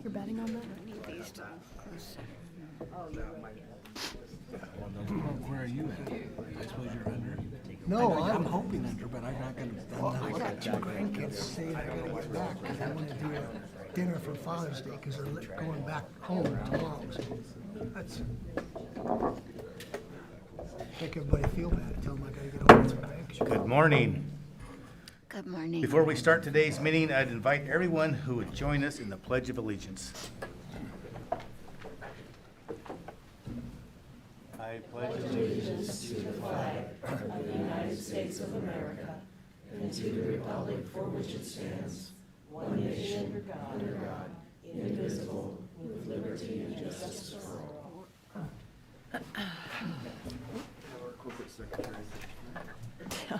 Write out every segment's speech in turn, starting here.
You're betting on that? Where are you at? I suppose you're under? No, I'm hoping under, but I'm not gonna. I got two grandkids saying I gotta get back because I want to do a dinner for Father's Day because they're going back home tomorrow. So that's make everybody feel bad. Tell them I gotta get home to my grandkids. Good morning. Good morning. Before we start today's meeting, I'd invite everyone who would join us in the Pledge of Allegiance. I pledge allegiance to the flag of the United States of America and to the republic for which it stands, one nation, under God, indivisible, with liberty and justice for all.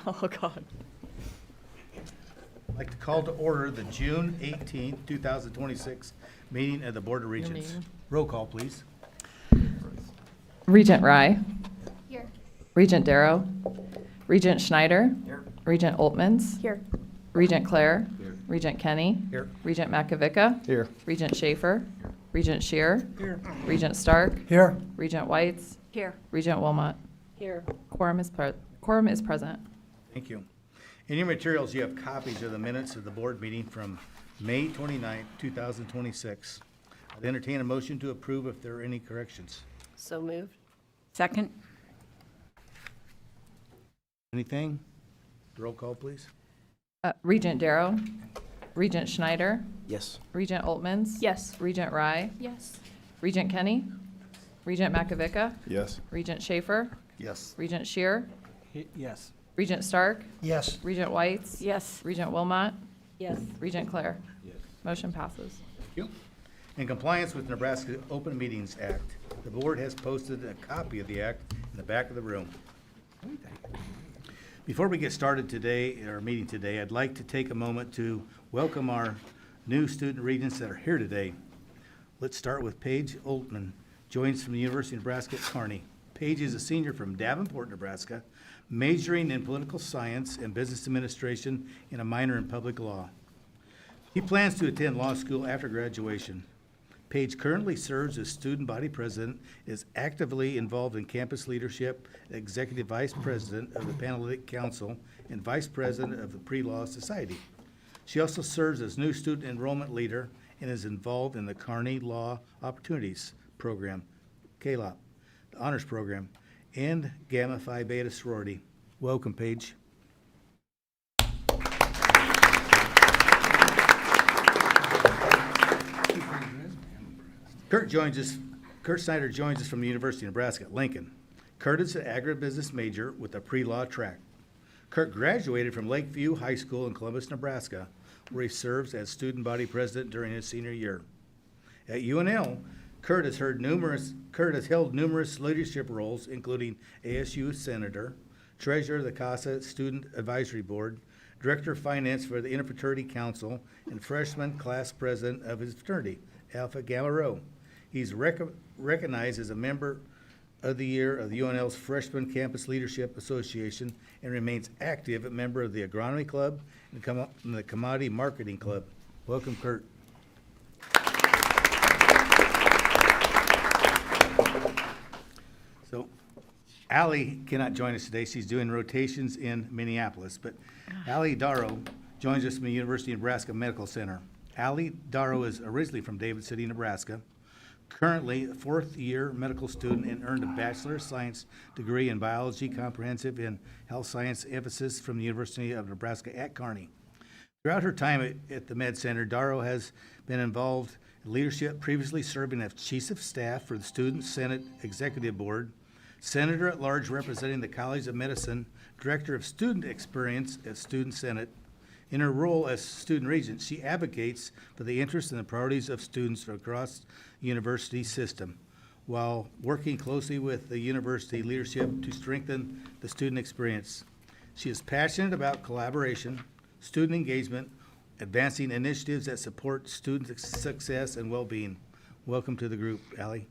Oh, God. I'd like to call to order the June 18th, 2026 meeting of the Board of Regents. name? Roll call, please. Regent Rye. Here. Regent Darrow. Regent Schneider. Here. Regent Oltmans. Here. Regent Clare. Here. Regent Kenny. Here. Regent Makovica. Here. Regent Schaefer. Regent Shear. Here. Regent Stark. Here. Regent Whites. Here. Regent Wilmot. Here. Quorum is present. Thank you. In your materials, you have copies of the minutes of the board meeting from May 29th, 2026. I'd entertain a motion to approve if there are any corrections. So moved. Second? Anything? Roll call, please. Regent Darrow. Regent Schneider. Yes. Regent Oltmans. Yes. Regent Rye. Yes. Regent Kenny. Regent Makovica. Yes. Regent Schaefer. Yes. Regent Shear. Yes. Regent Stark. Yes. Regent Whites. Yes. Regent Wilmot. Yes. Regent Clare. Yes. Motion passes. Thank you. In compliance with Nebraska Open Meetings Act, the board has posted a copy of the act in the back of the room. Before we get started today, our meeting today, I'd like to take a moment to welcome our new student regents that are here today. Let's start with Paige Oltman, joins from the University of Nebraska at Kearney. Paige is a senior from Davenport, Nebraska, majoring in political science and business administration and a minor in public law. He plans to attend law school after graduation. Paige currently serves as student body president, is actively involved in campus leadership, executive vice president of the Panhellenic Council, and vice president of the Pre-Law Society. She also serves as new student enrollment leader and is involved in the Kearney Law Opportunities Program, KLOP, the honors program, and Gamma Phi Beta sorority. Welcome, Paige. Kurt Snyder joins us from the University of Nebraska at Lincoln. Kurt is an agribusiness major with a pre-law track. Kurt graduated from Lakeview High School in Columbus, Nebraska, where he serves as student body president during his senior year. At UNL, Kurt has held numerous leadership roles, including ASU Senator, Treasurer of the CASA Student Advisory Board, Director of Finance for the Interfraternity Council, and Freshman Class President of his fraternity, Alpha Gamma Rho. He's recognized as a member of the year of the UNL's Freshman Campus Leadership Association and remains active, a member of the Agronomy Club and the Commodity Marketing Club. Welcome, Kurt. So, Allie cannot join us today. She's doing rotations in Minneapolis, but Allie Darrow joins us from the University of Nebraska Medical Center. Allie Darrow is originally from David City, Nebraska. Currently a fourth-year medical student and earned a Bachelor of Science degree in Biology Comprehensive and Health Science emphasis from the University of Nebraska at Kearney. Throughout her time at the Med Center, Darrow has been involved in leadership, previously serving as Chief of Staff for the Student Senate Executive Board, Senator at Large representing the College of Medicine, Director of Student Experience at Student Senate. In her role as student regent, she advocates for the interests and the priorities of students across the university system, while working closely with the university leadership to strengthen the student experience. She is passionate about collaboration, student engagement, advancing initiatives that support student success and well-being. Welcome to the group, Allie.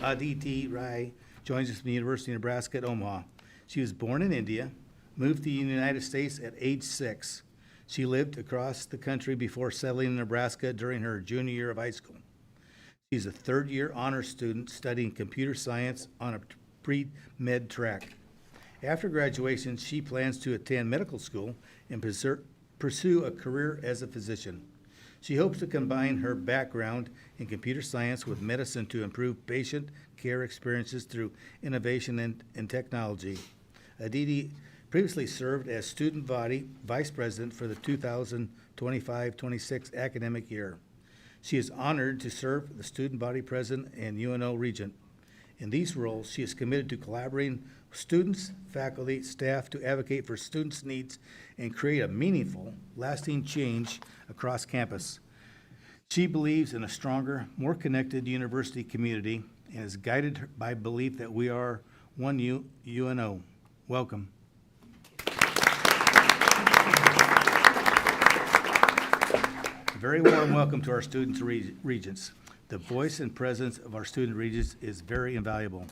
Aditi Rai joins us from the University of Nebraska at Omaha. She was born in India, moved to the United States at age 6. She lived across the country before settling in Nebraska during her junior year of high school. She's a third-year honors student studying computer science on a pre-med track. After graduation, she plans to attend medical school and pursue a career as a physician. She hopes to combine her background in computer science with medicine to improve patient care experiences through innovation and technology. Aditi previously served as student body vice president for the 2025-26 academic year. She is honored to serve the student body president and UNO regent. In these roles, she is committed to collaborating with students, faculty, staff to advocate for students' needs and create a meaningful, lasting change across campus. She believes in a stronger, more connected university community and is guided by belief that we are one UNO. Welcome. A very warm welcome to our students and regents. The voice and presence of our student regents is very invaluable.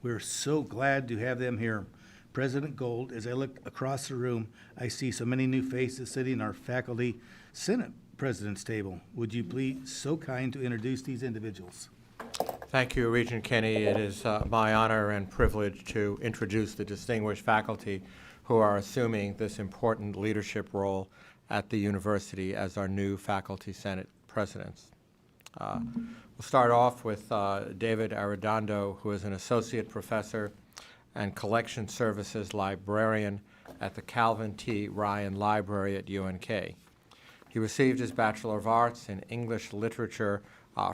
We're so glad to have them here. President Gold, as I look across the room, I see so many new faces sitting at our faculty senate president's table. Would you please so kind to introduce these individuals? Thank you, Regent Kinney. It is my honor and privilege to introduce the distinguished faculty who are assuming this important leadership role at the university as our new faculty senate presidents. We'll start off with David Arredondo, who is an associate professor and collection services librarian at the Calvin T. Ryan Library at UNK. He received his Bachelor of Arts in English Literature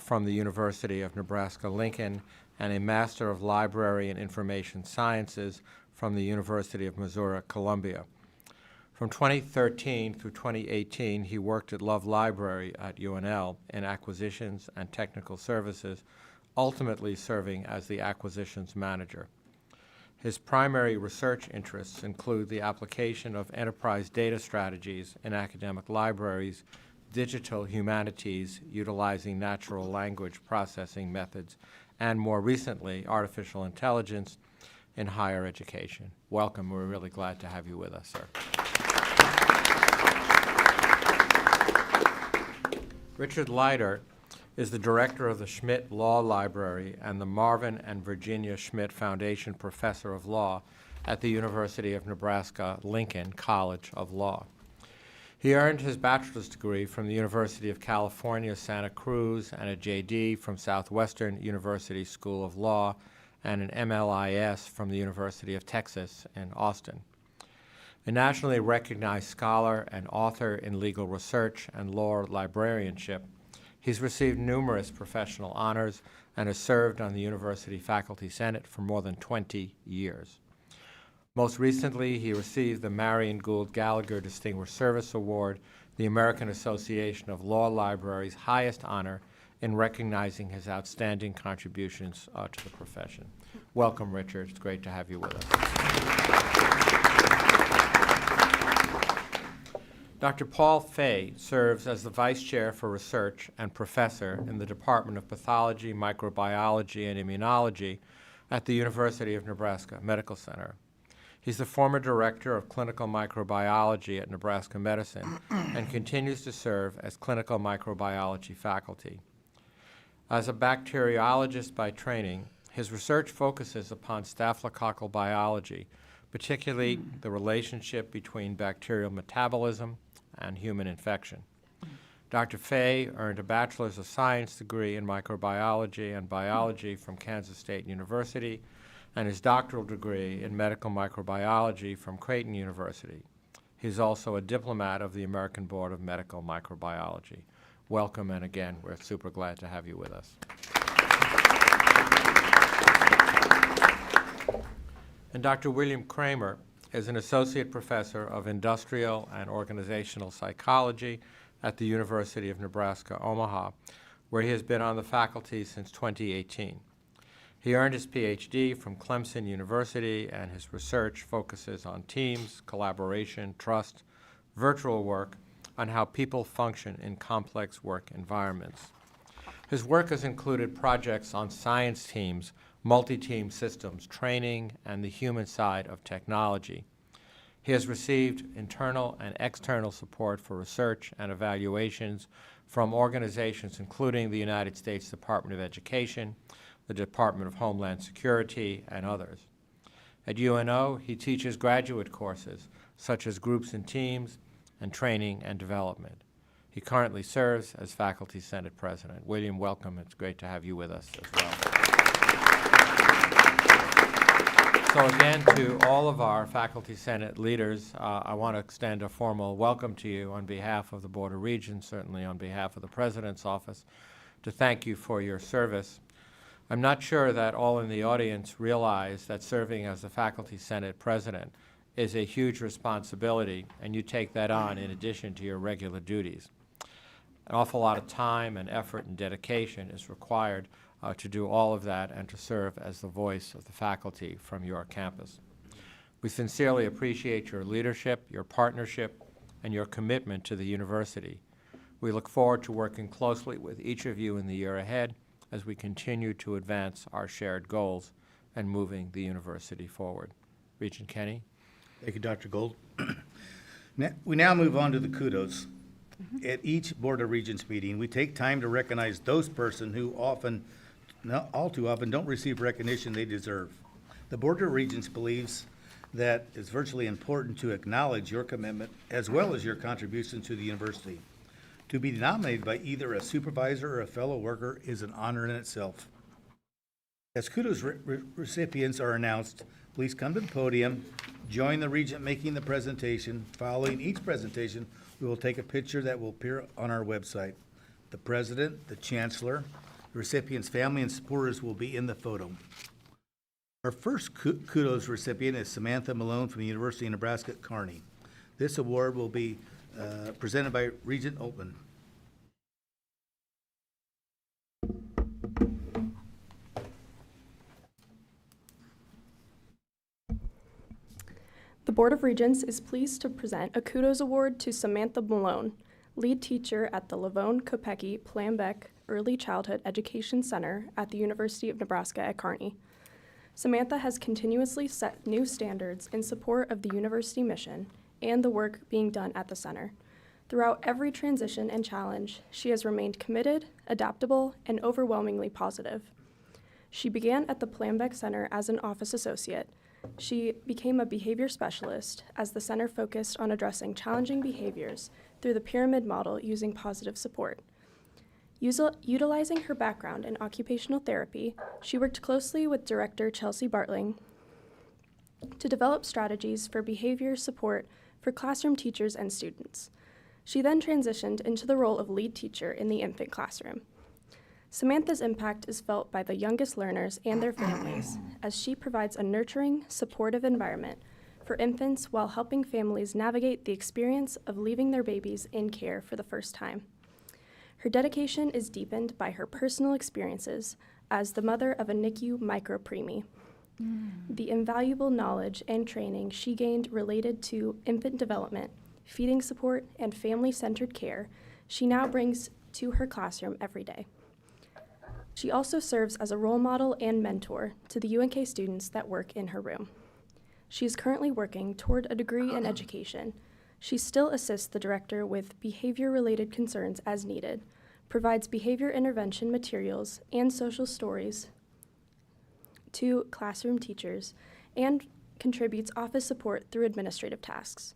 from the University of Nebraska-Lincoln and a Master of Library and Information Sciences from the University of Missouri-Columbia. From 2013 through 2018, he worked at Love Library at UNL in acquisitions and technical services, ultimately serving as the acquisitions manager. His primary research interests include the application of enterprise data strategies in academic libraries, digital humanities utilizing natural language processing methods, and more recently, artificial intelligence in higher education. Welcome. We're really glad to have you with us, sir. Richard Leiter is the director of the Schmidt Law Library and the Marvin and Virginia Schmidt Foundation Professor of Law at the University of Nebraska-Lincoln College of Law. He earned his bachelor's degree from the University of California, Santa Cruz, and a JD from Southwestern University School of Law, and an MLIS from the University of Texas in Austin. A nationally recognized scholar and author in legal research and law librarianship, he's received numerous professional honors and has served on the University Faculty Senate for more than 20 years. Most recently, he received the Marion Gould Gallagher Distinguished Service Award, the American Association of Law Libraries' highest honor in recognizing his outstanding contributions to the profession. Welcome, Richard. It's great to have you with us. Dr. Paul Fay serves as the Vice Chair for Research and Professor in the Department of Pathology, Microbiology, and Immunology at the University of Nebraska Medical Center. He's the former Director of Clinical Microbiology at Nebraska Medicine and continues to serve as Clinical Microbiology faculty. As a bacteriologist by training, his research focuses upon staphylococcal biology, particularly the relationship between bacterial metabolism and human infection. Dr. Fay earned a Bachelor's of Science degree in microbiology and biology from Kansas State University and his doctoral degree in medical microbiology from Creighton University. He's also a diplomat of the American Board of Medical Microbiology. Welcome, and again, we're super glad to have you with us. And Dr. William Kramer is an associate professor of industrial and organizational psychology at the University of Nebraska, Omaha, where he has been on the faculty since 2018. He earned his PhD from Clemson University, and his research focuses on teams, collaboration, trust, virtual work, and how people function in complex work environments. His work has included projects on science teams, multi-team systems, training, and the human side of technology. He has received internal and external support for research and evaluations from organizations including the United States Department of Education, the Department of Homeland Security, and others. At UNO, he teaches graduate courses such as groups and teams and training and development. He currently serves as Faculty Senate President. William, welcome. It's great to have you with us as well. So again, to all of our Faculty Senate leaders, I want to extend a formal welcome to you on behalf of the Board of Regents, certainly on behalf of the President's Office, to thank you for your service. I'm not sure that all in the audience realize that serving as the Faculty Senate President is a huge responsibility, and you take that on in addition to your regular duties. An awful lot of time and effort and dedication is required to do all of that and to serve as the voice of the faculty from your campus. We sincerely appreciate your leadership, your partnership, and your commitment to the university. We look forward to working closely with each of you in the year ahead as we continue to advance our shared goals and moving the university forward. Regent Kenny? Thank you, Dr. Gold. We now move on to the kudos. At each Board of Regents meeting, we take time to recognize those persons who all too often don't receive recognition they deserve. The Board of Regents believes that it's virtually important to acknowledge your commitment as well as your contributions to the university. To be nominated by either a supervisor or a fellow worker is an honor in itself. As kudos recipients are announced, please come to the podium, join the regent making the presentation. Following each presentation, we will take a picture that will appear on our website. The president, the chancellor, the recipient's family and supporters will be in the photo. Our first kudos recipient is Samantha Malone from the University of Nebraska at Kearney. This award will be presented by Regent Altman. The Board of Regents is pleased to present a Kudos Award to Samantha Malone, lead teacher at the Lavone Kopecki Plambeck Early Childhood Education Center at the University of Nebraska at Kearney. Samantha has continuously set new standards in support of the university mission and the work being done at the center. Throughout every transition and challenge, she has remained committed, adaptable, and overwhelmingly positive. She began at the Plambeck Center as an office associate. She became a behavior specialist as the center focused on addressing challenging behaviors through the pyramid model using positive support. Utilizing her background in occupational therapy, she worked closely with Director Chelsea Bartling to develop strategies for behavior support for classroom teachers and students. She then transitioned into the role of lead teacher in the infant classroom. Samantha's impact is felt by the youngest learners and their families, as she provides a nurturing, supportive environment for infants while helping families navigate the experience of leaving their babies in care for the first time. Her dedication is deepened by her personal experiences as the mother of a NICU micropreemie. The invaluable knowledge and training she gained related to infant development, feeding support, and family-centered care she now brings to her classroom every day. She also serves as a role model and mentor to the UNK students that work in her room. She is currently working toward a degree in education. She still assists the director with behavior-related concerns as needed, provides behavior intervention materials and social stories to classroom teachers, and contributes office support through administrative tasks.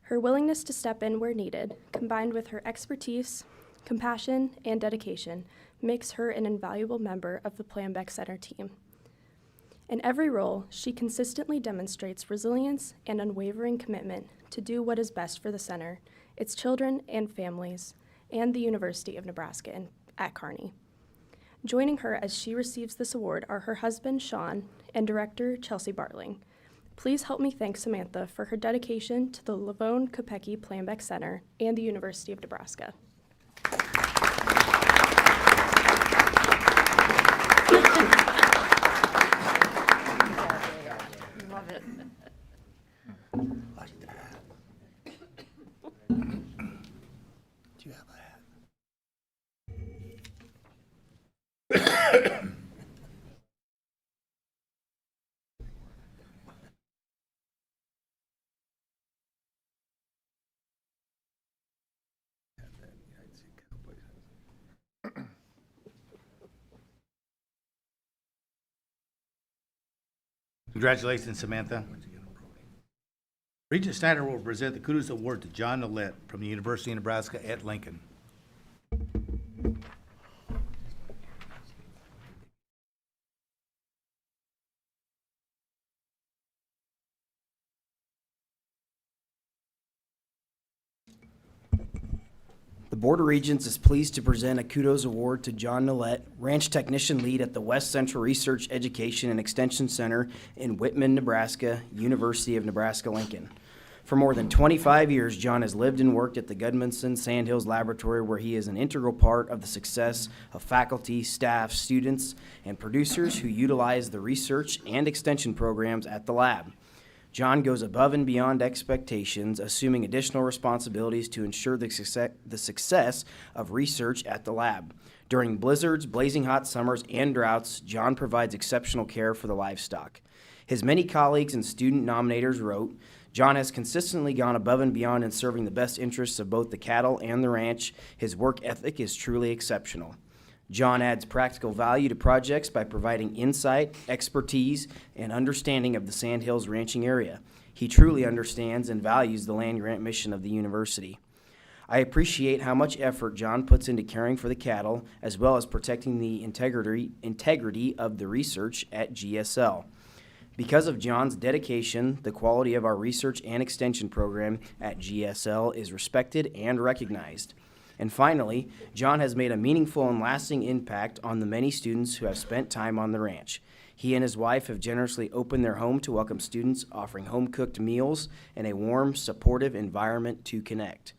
Her willingness to step in where needed, combined with her expertise, compassion, and dedication, makes her an invaluable member of the Plambeck Center team. In every role, she consistently demonstrates resilience and unwavering commitment to do what is best for the center, its children and families, and the University of Nebraska at Kearney. Joining her as she receives this award are her husband, Sean, and Director Chelsea Bartling. Please help me thank Samantha for her dedication to the Lavone Kopecki Plambeck Center and the University of Nebraska. Love it. Like that. Do you have a Congratulations, Samantha. Regent Snyder will present the Kudos Award to John Nolet from the University of Nebraska at Lincoln. The Board of Regents is pleased to present a Kudos Award to John Nolet, Ranch Technician Lead at the West Central Research Education and Extension Center in Whitman, Nebraska, University of Nebraska-Lincoln. For more than 25 years, John has lived and worked at the Gudmundson Sandhills Laboratory, where he is an integral part of the success of faculty, staff, students, and producers who utilize the research and extension programs at the lab. John goes above and beyond expectations, assuming additional responsibilities to ensure the success of research at the lab. During blizzards, blazing hot summers, and droughts, John provides exceptional care for the livestock. His many colleagues and student nominators wrote, "John has consistently gone above and beyond in serving the best interests of both the cattle and the ranch. His work ethic is truly exceptional." John adds practical value to projects by providing insight, expertise, and understanding of the Sandhills ranching area. He truly understands and values the land-grant mission of the university. I appreciate how much effort John puts into caring for the cattle, as well as protecting the integrity of the research at GSL. Because of John's dedication, the quality of our research and extension program at GSL is respected and recognized. And finally, John has made a meaningful and lasting impact on the many students who have spent time on the ranch. He and his wife have generously opened their home to welcome students, offering home-cooked meals and a warm, supportive environment to connect.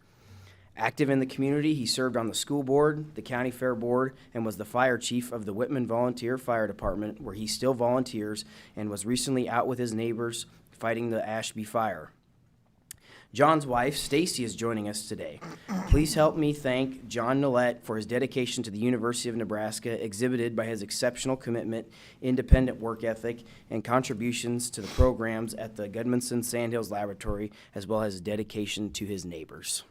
Active in the community, he served on the school board, the county fair board, and was the fire chief of the Whitman Volunteer Fire Department, where he still volunteers and was recently out with his neighbors fighting the Ashby fire. John's wife, Stacy, is joining us today. Please help me thank John Nolet for his dedication to the University of Nebraska, exhibited by his exceptional commitment, independent work ethic, and contributions to the programs at the Gudmundson Sandhills Laboratory, as well as his dedication to his neighbors.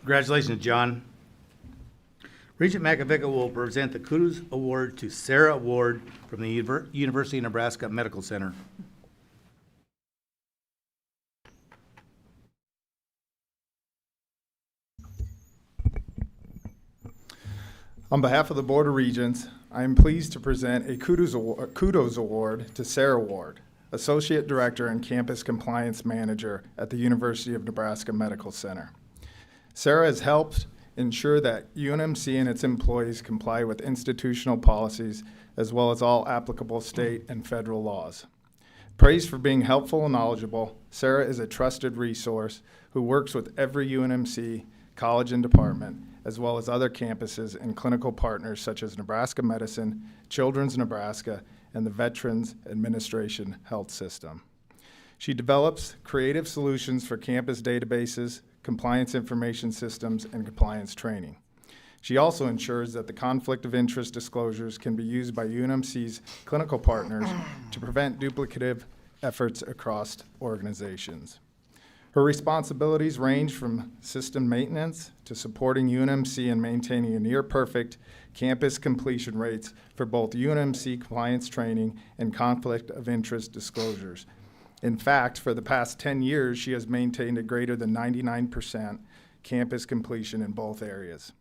Congratulations, John. Regent Makovica will present the Kudos Award to Sarah Ward from the University of Nebraska Medical Center. On behalf of the Board of Regents, I am pleased to present a Kudos Award to Sarah Ward, Associate Director and Campus Compliance Manager at the University of Nebraska Medical Center. Sarah has helped ensure that UNMC and its employees comply with institutional policies as well as all applicable state and federal laws. Praised for being helpful and knowledgeable, Sarah is a trusted resource who works with every UNMC, college and department, as well as other campuses and clinical partners such as Nebraska Medicine, Children's Nebraska, and the Veterans Administration Health System. She develops creative solutions for campus databases, compliance information systems, and compliance training. She also ensures that the conflict of interest disclosures can be used by UNMC's clinical partners to prevent duplicative efforts across organizations. Her responsibilities range from system maintenance to supporting UNMC in maintaining a near-perfect campus completion rates for both UNMC compliance training and conflict of interest disclosures. In fact, for the past 10 years, she has maintained a greater than 99% campus completion in both areas.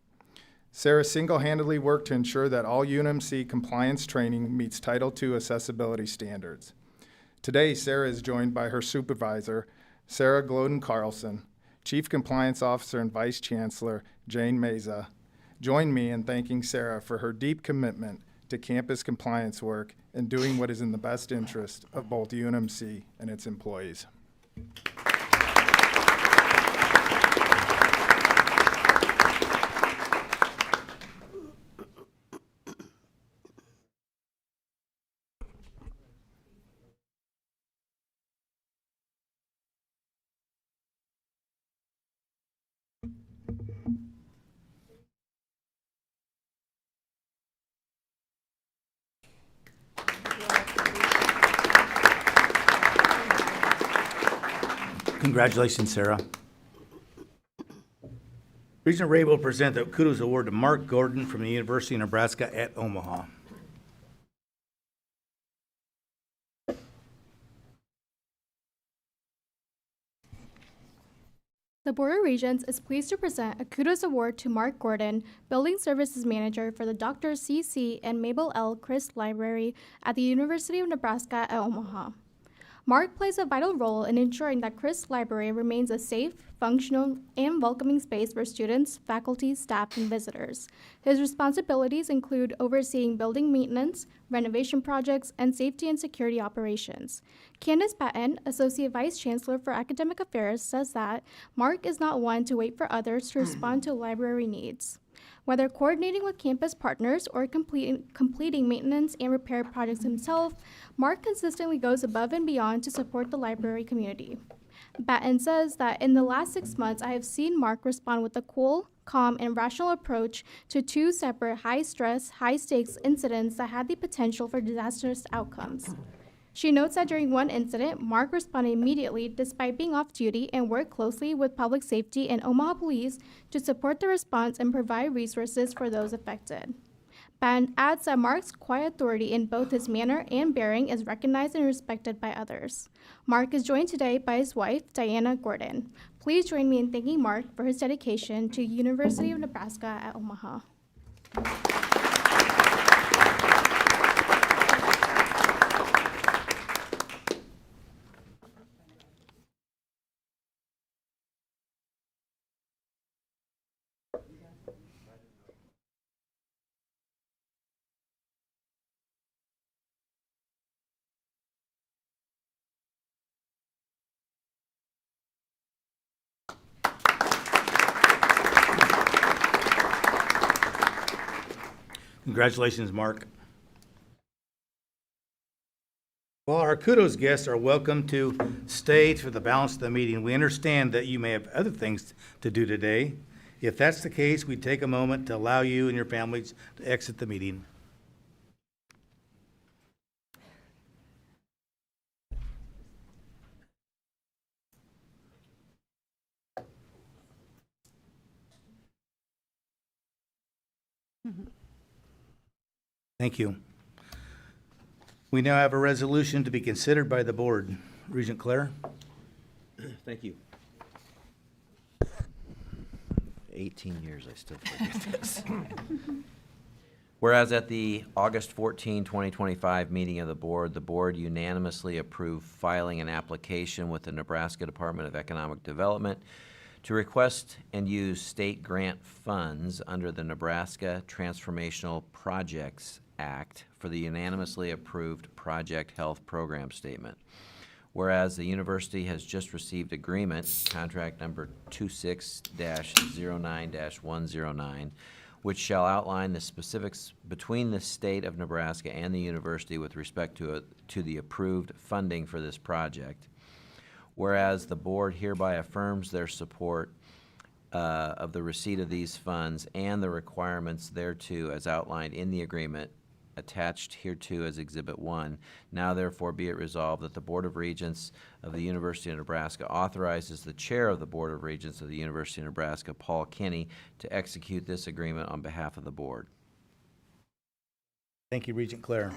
Sarah single-handedly worked to ensure that all UNMC compliance training meets Title II accessibility standards. Today, Sarah is joined by her supervisor, Sarah Gloden Carlson. Chief Compliance Officer and Vice Chancellor Jane Meza, join me in thanking Sarah for her deep commitment to campus compliance work and doing what is in the best interest of both UNMC and its employees. Congratulations, Sarah. Regent Ray will present the Kudos Award to Mark Gordon from the University of Nebraska at Omaha. The Board of Regents is pleased to present a Kudos Award to Mark Gordon, Building Services Manager for the Dr. C.C. and Mabel L. Christ Library at the University of Nebraska at Omaha. Mark plays a vital role in ensuring that Christ Library remains a safe, functional, and welcoming space for students, faculty, staff, and visitors. His responsibilities include overseeing building maintenance, renovation projects, and safety and security operations. Candace Patton, Associate Vice Chancellor for Academic Affairs, says that Mark is not one to wait for others to respond to library needs. Whether coordinating with campus partners or completing maintenance and repair projects himself, Mark consistently goes above and beyond to support the library community. Batten says that in the last 6 months, I have seen Mark respond with a cool, calm, and rational approach to 2 separate high-stress, high-stakes incidents that had the potential for disastrous outcomes. She notes that during one incident, Mark responded immediately despite being off duty and worked closely with public safety and Omaha police to support the response and provide resources for those affected. Batten adds that Mark's quiet authority in both his manner and bearing is recognized and respected by others. Mark is joined today by his wife, Diana Gordon. Please join me in thanking Mark for his dedication to University of Nebraska at Omaha. Congratulations, Mark. Well, our kudos guests are welcome to stay for the balance of the meeting. We understand that you may have other things to do today. If that's the case, we take a moment to allow you and your families to exit the meeting. Thank you. We now have a resolution to be considered by the board. Regent Claire? Thank you. 18 years, I still forget this. Whereas at the August 14, 2025 meeting of the board unanimously approved filing an application with the Nebraska Department of Economic Development to request and use state grant funds under the Nebraska Transformational Projects Act for the unanimously approved Project Health Program Statement. Whereas the university has just received agreement, contract number 26-09-109, which shall outline the specifics between the state of Nebraska and the university with respect to the approved funding for this project. Whereas the board hereby affirms their support of the receipt of these funds and the requirements thereto as outlined in the agreement attached hereto as Exhibit 1. Now therefore be it resolved that the Board of Regents of the University of Nebraska authorizes the Chair of the Board of Regents of the University of Nebraska, Paul Kinney, to execute this agreement on behalf of the board. Thank you, Regent Claire.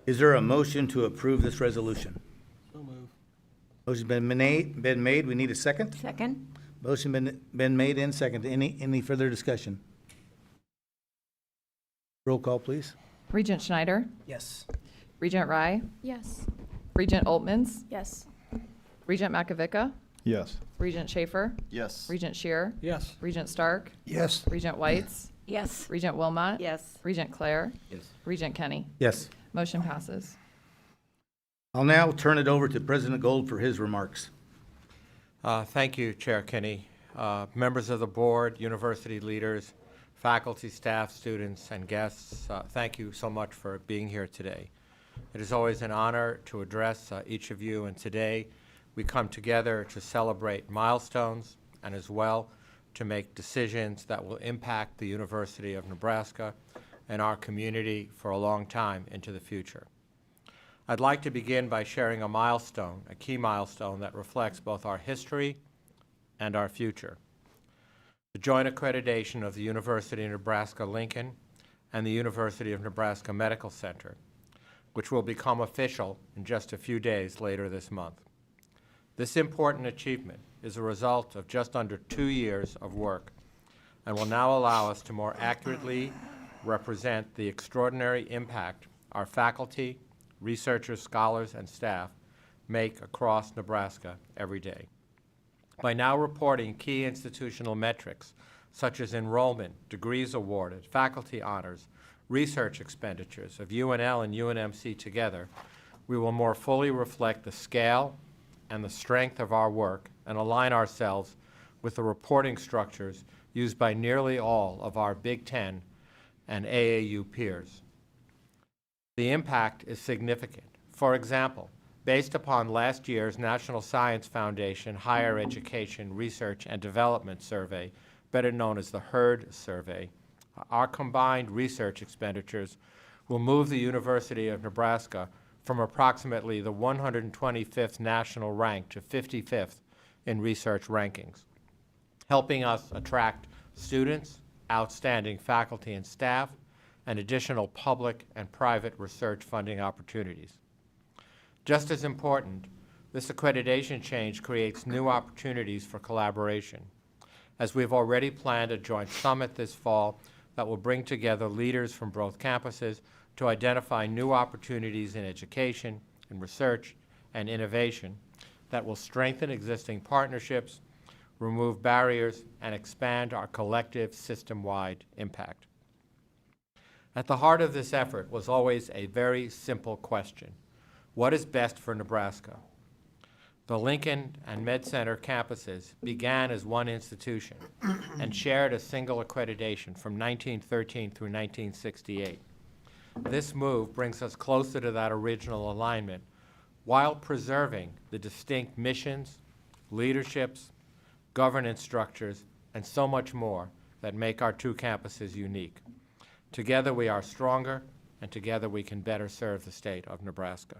Is there a motion to approve this resolution? So move. Motion's been made. We need a second? Second? Motion been made and seconded. Any further discussion? Roll call, please. Regent Schneider? Yes. Regent Rye? Yes. Regent Oltmans? Yes. Regent Makovica? Yes. Regent Schaefer, Yes. Regent Shear, Yes. Regent Stark, Yes. Regent Whites, Yes. Regent Wilmot, Yes. Regent Claire, Yes. Regent Kenny. Yes. Motion passes. I'll now turn it over to President Gold for his remarks. Thank you, Chair Kinney. Members of the board, university leaders, faculty, staff, students, and guests, thank you so much for being here today. It is always an honor to address each of you, and today we come together to celebrate milestones and as well to make decisions that will impact the University of Nebraska and our community for a long time into the future. I'd like to begin by sharing a milestone, a key milestone that reflects both our history and our future. The joint accreditation of the University of Nebraska-Lincoln and the University of Nebraska Medical Center, which will become official in just a few days later this month. This important achievement is a result of just under 2 years of work and will now allow us to more accurately represent the extraordinary impact our faculty, researchers, scholars, and staff make across Nebraska every day. By now reporting key institutional metrics such as enrollment, degrees awarded, faculty honors, research expenditures of UNL and UNMC together, we will more fully reflect the scale and the strength of our work and align ourselves with the reporting structures used by nearly all of our Big Ten and AAU peers. The impact is significant. For example, based upon last year's National Science Foundation Higher Education Research and Development Survey, better known as the HERD survey, our combined research expenditures will move the University of Nebraska from approximately the 125th national rank to 55th in research rankings, helping us attract students, outstanding faculty and staff, and additional public and private research funding opportunities. Just as important, this accreditation change creates new opportunities for collaboration, as we've already planned a joint summit this fall that will bring together leaders from both campuses to identify new opportunities in education, in research, and innovation that will strengthen existing partnerships, remove barriers, and expand our collective system-wide impact. At the heart of this effort was always a very simple question: what is best for Nebraska? The Lincoln and Med Center campuses began as one institution and shared a single accreditation from 1913 through 1968. This move brings us closer to that original alignment while preserving the distinct missions, leaderships, governance structures, and so much more that make our two campuses unique. Together we are stronger, and together we can better serve the state of Nebraska.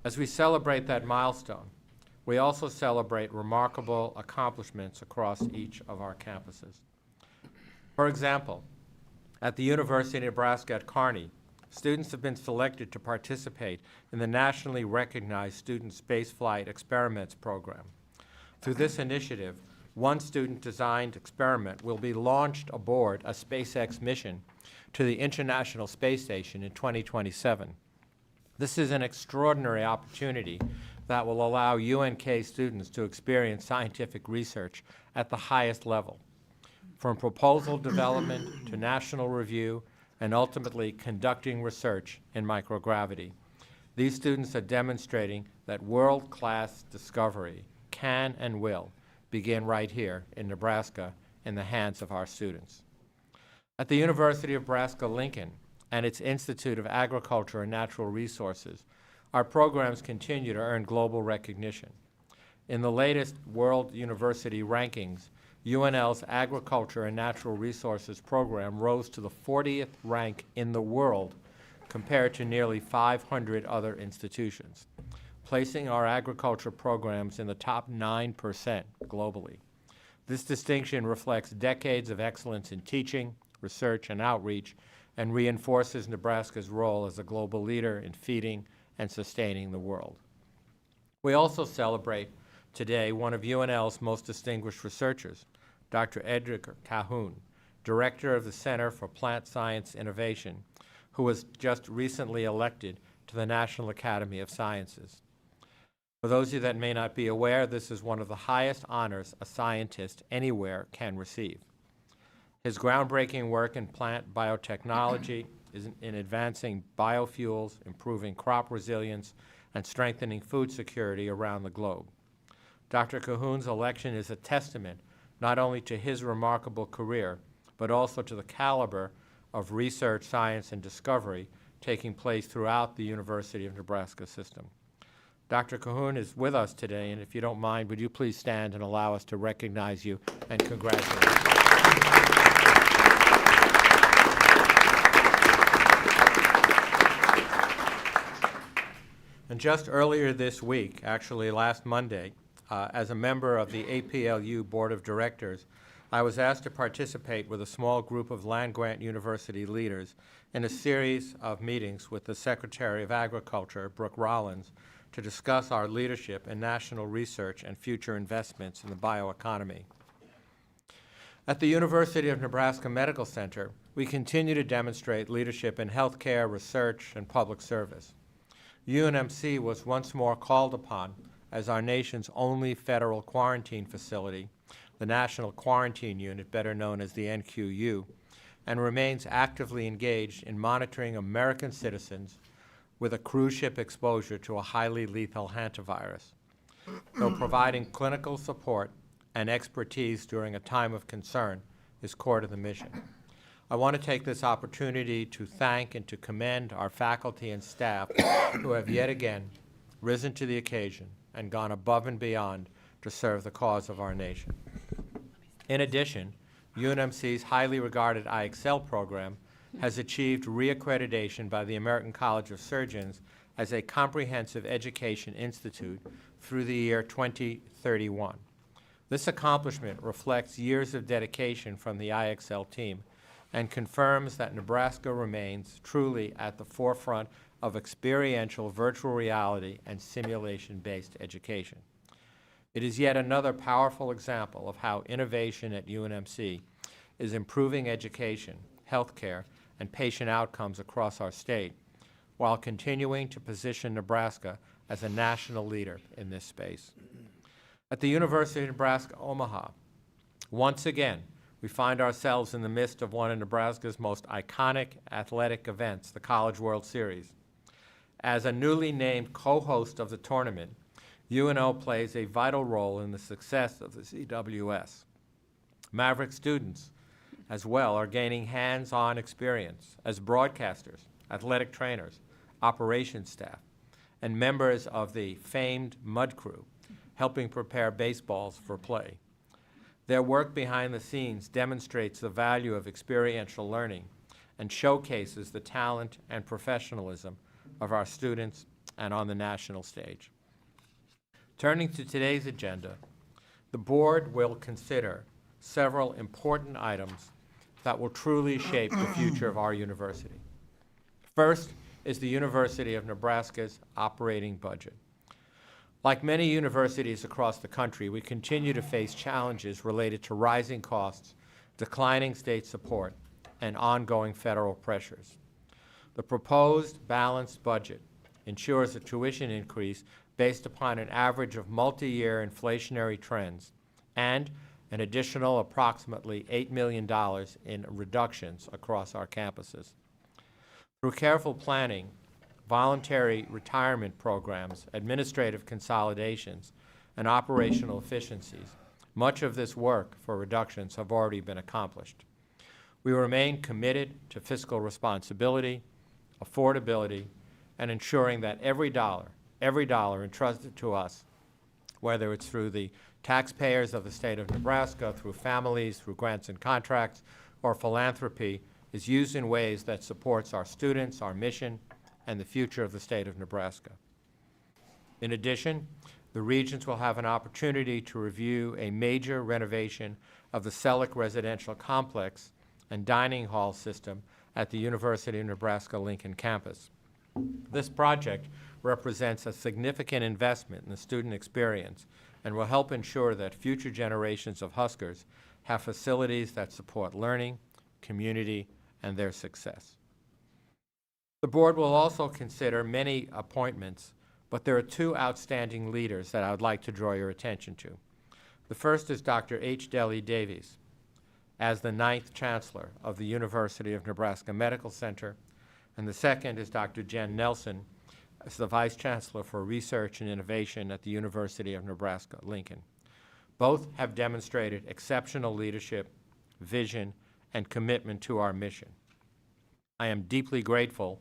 As we celebrate that milestone, we also celebrate remarkable accomplishments across each of our campuses. For example, at the University of Nebraska at Kearney, students have been selected to participate in the nationally recognized Student Spaceflight Experiments program. Through this initiative, one student-designed experiment will be launched aboard a SpaceX mission to the International Space Station in 2027. This is an extraordinary opportunity that will allow UNK students to experience scientific research at the highest level, from proposal development to national review and ultimately conducting research in microgravity. These students are demonstrating that world-class discovery can and will begin right here in Nebraska in the hands of our students. At the University of Nebraska-Lincoln and its Institute of Agriculture and Natural Resources, our programs continue to earn global recognition. In the latest World University Rankings, UNL's Agriculture and Natural Resources program rose to the 40th rank in the world compared to nearly 500 other institutions, placing our agriculture programs in the top 9% globally. This distinction reflects decades of excellence in teaching, research, and outreach, and reinforces Nebraska's role as a global leader in feeding and sustaining the world. We also celebrate today one of UNL's most distinguished researchers, Dr. Edric Cahoon, Director of the Center for Plant Science Innovation, who was just recently elected to the National Academy of Sciences. For those of you that may not be aware, this is one of the highest honors a scientist anywhere can receive. His groundbreaking work in plant biotechnology is in advancing biofuels, improving crop resilience, and strengthening food security around the globe. Dr. Cahoon's election is a testament not only to his remarkable career, but also to the caliber of research, science, and discovery taking place throughout the University of Nebraska system. Dr. Cahoon is with us today, and if you don't mind, would you please stand and allow us to recognize you and congratulate you. And just earlier this week, actually last Monday, as a member of the APLU Board of Directors, I was asked to participate with a small group of land-grant university leaders in a series of meetings with the Secretary of Agriculture, Brooke Rollins, to discuss our leadership in national research and future investments in the bioeconomy. At the University of Nebraska Medical Center, we continue to demonstrate leadership in healthcare, research, and public service. UNMC was once more called upon as our nation's only federal quarantine facility, the National Quarantine Unit, better known as the NQU, and remains actively engaged in monitoring American citizens with a cruise ship exposure to a highly lethal hantavirus. Though providing clinical support and expertise during a time of concern is core to the mission. I want to take this opportunity to thank and to commend our faculty and staff who have yet again risen to the occasion and gone above and beyond to serve the cause of our nation. In addition, UNMC's highly regarded IXL program has achieved reaccreditation by the American College of Surgeons as a comprehensive education institute through the year 2031. This accomplishment reflects years of dedication from the IXL team and confirms that Nebraska remains truly at the forefront of experiential virtual reality and simulation-based education. It is yet another powerful example of how innovation at UNMC is improving education, healthcare, and patient outcomes across our state, while continuing to position Nebraska as a national leader in this space. At the University of Nebraska-Omaha, once again, we find ourselves in the midst of one of Nebraska's most iconic athletic events, the College World Series. As a newly named co-host of the tournament, UNO plays a vital role in the success of the CWS. Maverick students, as well, are gaining hands-on experience as broadcasters, athletic trainers, operations staff, and members of the famed Mud Crew, helping prepare baseballs for play. Their work behind the scenes demonstrates the value of experiential learning and showcases the talent and professionalism of our students and on the national stage. Turning to today's agenda, the board will consider several important items that will truly shape the future of our university. First is the University of Nebraska's operating budget. Like many universities across the country, we continue to face challenges related to rising costs, declining state support, and ongoing federal pressures. The proposed balanced budget ensures a tuition increase based upon an average of multi-year inflationary trends and an additional approximately $8 million in reductions across our campuses. Through careful planning, voluntary retirement programs, administrative consolidations, and operational efficiencies, much of this work for reductions have already been accomplished. We remain committed to fiscal responsibility, affordability, and ensuring that every dollar entrusted to us, whether it's through the taxpayers of the state of Nebraska, through families, through grants and contracts, or philanthropy, is used in ways that supports our students, our mission, and the future of the state of Nebraska. In addition, the Regents will have an opportunity to review a major renovation of the Selleck residential complex and dining hall system at the University of Nebraska-Lincoln campus. This project represents a significant investment in the student experience and will help ensure that future generations of Huskers have facilities that support learning, community, and their success. The board will also consider many appointments But there are two outstanding leaders that I would like to draw your attention to. The first is Dr. H. Deli Davies, as the 9th Chancellor of the University of Nebraska Medical Center, and the second is Dr. Jen Nelson, as the Vice Chancellor for Research and Innovation at the University of Nebraska-Lincoln. Both have demonstrated exceptional leadership, vision, and commitment to our mission. I am deeply grateful,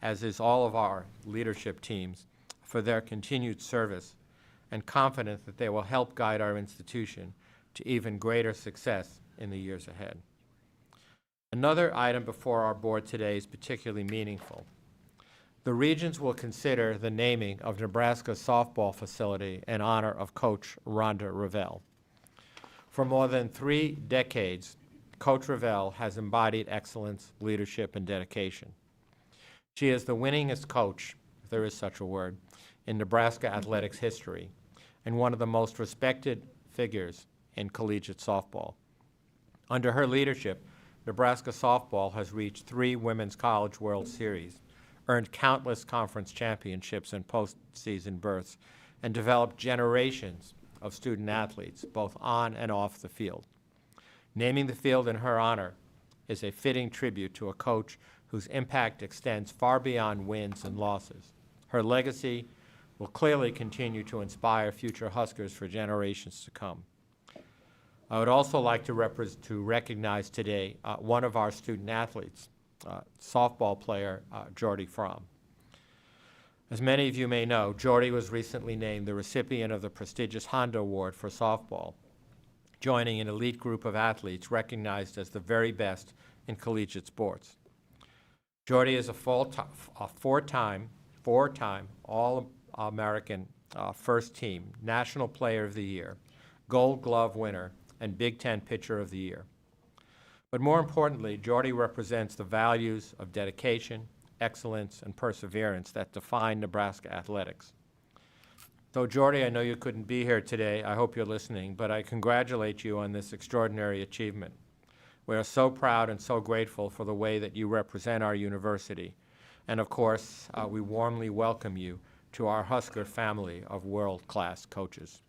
as is all of our leadership teams, for their continued service and confident that they will help guide our institution to even greater success in the years ahead. Another item before our board today is particularly meaningful. The Regents will consider the naming of Nebraska's softball facility in honor of Coach Rhonda Revelle. For more than 3 decades, Coach Revelle has embodied excellence, leadership, and dedication. She is the winningest coach, if there is such a word, in Nebraska athletics history, and one of the most respected figures in collegiate softball. Under her leadership, Nebraska softball has reached 3 Women's College World Series, earned countless conference championships and postseason berths, and developed generations of student athletes, both on and off the field. Naming the field in her honor is a fitting tribute to a coach whose impact extends far beyond wins and losses. Her legacy will clearly continue to inspire future Huskers for generations to come. I would also like to recognize today one of our student athletes, softball player Jordy Fromm. As many of you may know, Jordy was recently named the recipient of the prestigious Honda Award for softball, joining an elite group of athletes recognized as the very best in collegiate sports. Jordy is a four-time All-American First Team, National Player of the Year, Gold Glove winner, and Big Ten Pitcher of the Year. But more importantly, Jordy represents the values of dedication, excellence, and perseverance that define Nebraska athletics. So Jordy, I know you couldn't be here today. I hope you're listening, but I congratulate you on this extraordinary achievement. We are so proud and so grateful for the way that you represent our university. And of course, we warmly welcome you to our Husker family of world-class coaches.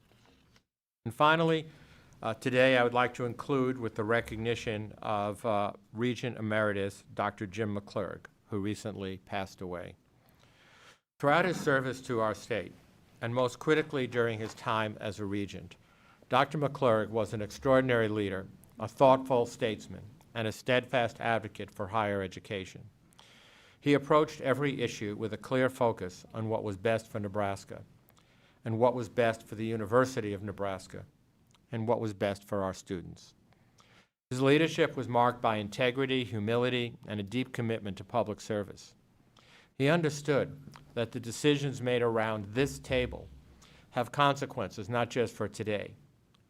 And finally, today I would like to include with the recognition of Regent Emeritus Dr. Jim McClurg, who recently passed away. Throughout his service to our state, and most critically during his time as a regent, Dr. McClurg was an extraordinary leader, a thoughtful statesman, and a steadfast advocate for higher education. He approached every issue with a clear focus on what was best for Nebraska, and what was best for the University of Nebraska, and what was best for our students. His leadership was marked by integrity, humility, and a deep commitment to public service. He understood that the decisions made around this table have consequences not just for today,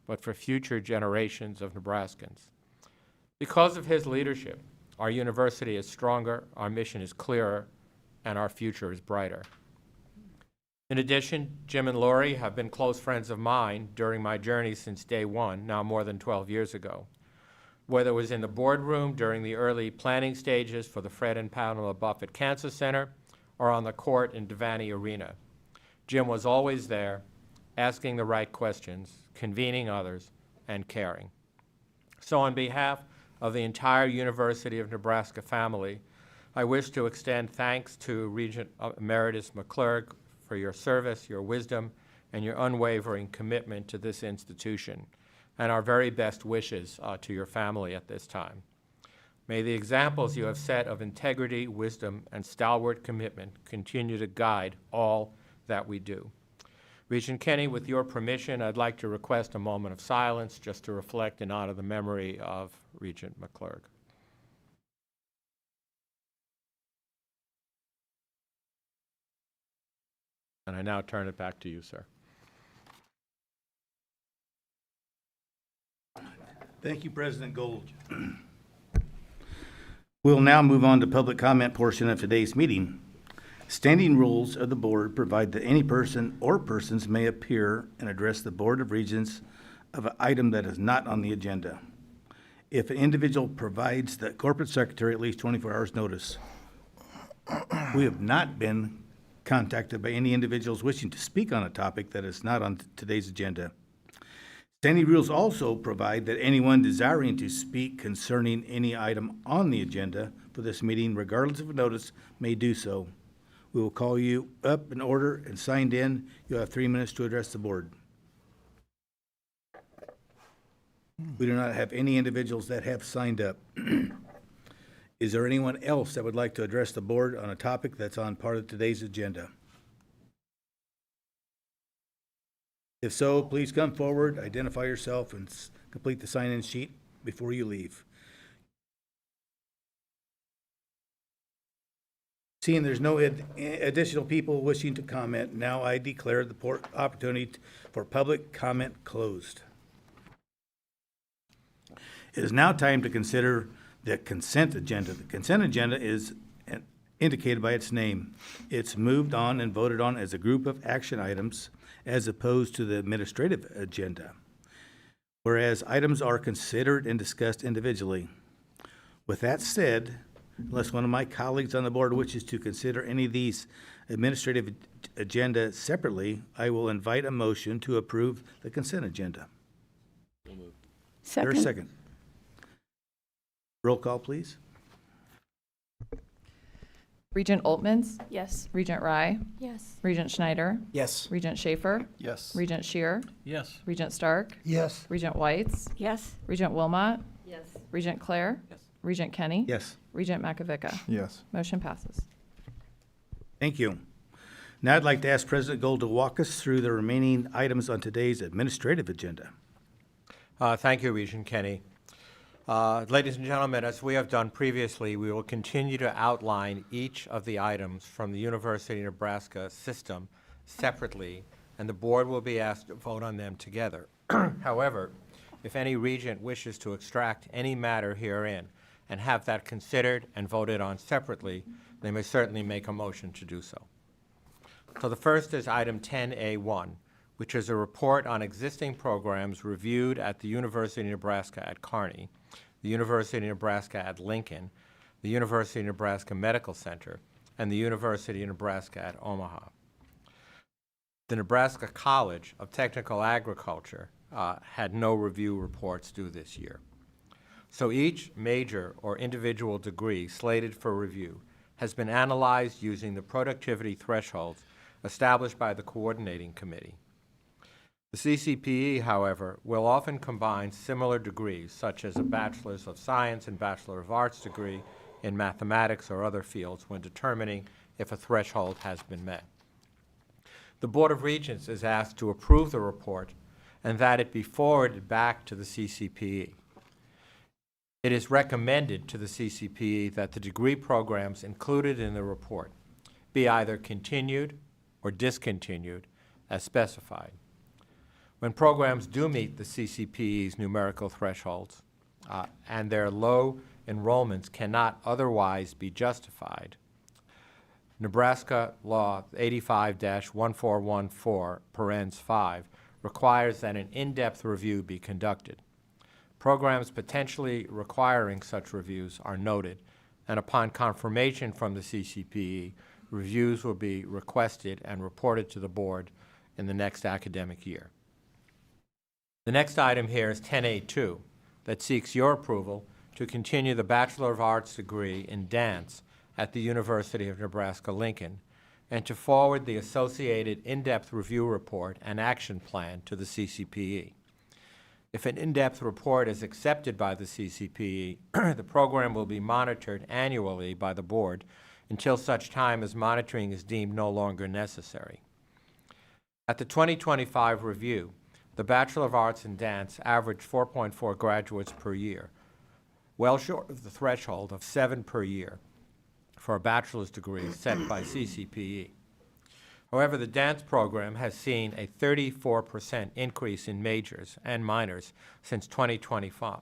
but for future generations of Nebraskans. Because of his leadership, our university is stronger, our mission is clearer, and our future is brighter. In addition, Jim and Lori have been close friends of mine during my journey since day one, now more than 12 years ago. Whether it was in the boardroom during the early planning stages for the Fred and Pamela Buffett Cancer Center, or on the court in Devaney Arena, Jim was always there, asking the right questions, convening others, and caring. So on behalf of the entire University of Nebraska family, I wish to extend thanks to Regent Emeritus McClurg for your service, your wisdom, and your unwavering commitment to this institution, and our very best wishes to your family at this time. May the examples you have set of integrity, wisdom, and stalwart commitment continue to guide all that we do. Regent Kenny, with your permission, I'd like to request a moment of silence just to reflect and honor the memory of Regent McClurg. And I now turn it back to you, sir. Thank you, President Gold. We'll now move on to public comment portion of today's meeting. Standing rules of the board provide that any person or persons may appear and address the Board of Regents of an item that is not on the agenda. If an individual provides the corporate secretary at least 24 hours notice, we have not been contacted by any individuals wishing to speak on a topic that is not on today's agenda. Standing rules also provide that anyone desiring to speak concerning any item on the agenda for this meeting, regardless of notice, may do so. We will call you up in order and signed in. You'll have 3 minutes to address the board. We do not have any individuals that have signed up. Is there anyone else that would like to address the board on a topic that's on part of today's agenda? If so, please come forward, identify yourself, and complete the sign-in sheet before you leave. Seeing there's no additional people wishing to comment, now I declare the opportunity for public comment closed. It is now time to consider the consent agenda. The consent agenda is indicated by its name. It's moved on and voted on as a group of action items as opposed to the administrative agenda, whereas items are considered and discussed individually. With that said, unless one of my colleagues on the board wishes to consider any of these administrative agenda separately, I will invite a motion to approve the consent agenda. Second. There's a second. Roll call, please. Regent Oltmans, Yes. Regent Rye, Yes. Regent Schneider, Yes. Regent Schaefer, Yes. Regent Shear, Yes. Regent Stark, Yes. Regent Whites, Yes. Regent Wilmot, Yes. Regent Clare, Yes. Regent Kenny, Yes. Regent Makovica. Yes. Motion passes. Thank you. Now I'd like to ask President Gold to walk us through the remaining items on today's administrative agenda. Thank you, Regent Kenny. Ladies and gentlemen, as we have done previously, we will continue to outline each of the items from the University of Nebraska system separately, and the board will be asked to vote on them together. However, if any regent wishes to extract any matter herein and have that considered and voted on separately, they may certainly make a motion to do so. So the first is item 10A1, which is a report on existing programs reviewed at the University of Nebraska at Kearney, the University of Nebraska at Lincoln, the University of Nebraska Medical Center, and the University of Nebraska at Omaha. The Nebraska College of Technical Agriculture had no review reports due this year. So each major or individual degree slated for review has been analyzed using the productivity thresholds established by the coordinating committee. The CCPE, however, will often combine similar degrees, such as a Bachelor's of Science and Bachelor of Arts degree in mathematics or other fields when determining if a threshold has been met. The Board of Regents is asked to approve the report and that it be forwarded back to the CCPE. It is recommended to the CCPE that the degree programs included in the report be either continued or discontinued as specified. When programs do meet the CCPE's numerical thresholds and their low enrollments cannot otherwise be justified, Nebraska Law 85-1414, parens 5, requires that an in-depth review be conducted. Programs potentially requiring such reviews are noted, and upon confirmation from the CCPE, reviews will be requested and reported to the board in the next academic year. The next item here is 10A2, that seeks your approval to continue the Bachelor of Arts degree in dance at the University of Nebraska-Lincoln and to forward the associated in-depth review report and action plan to the CCPE. If an in-depth report is accepted by the CCPE, the program will be monitored annually by the board until such time as monitoring is deemed no longer necessary. At the 2025 review, the Bachelor of Arts in Dance averaged 4.4 graduates per year, well short of the threshold of 7 per year for a bachelor's degree set by CCPE. However, the dance program has seen a 34% increase in majors and minors since 2021,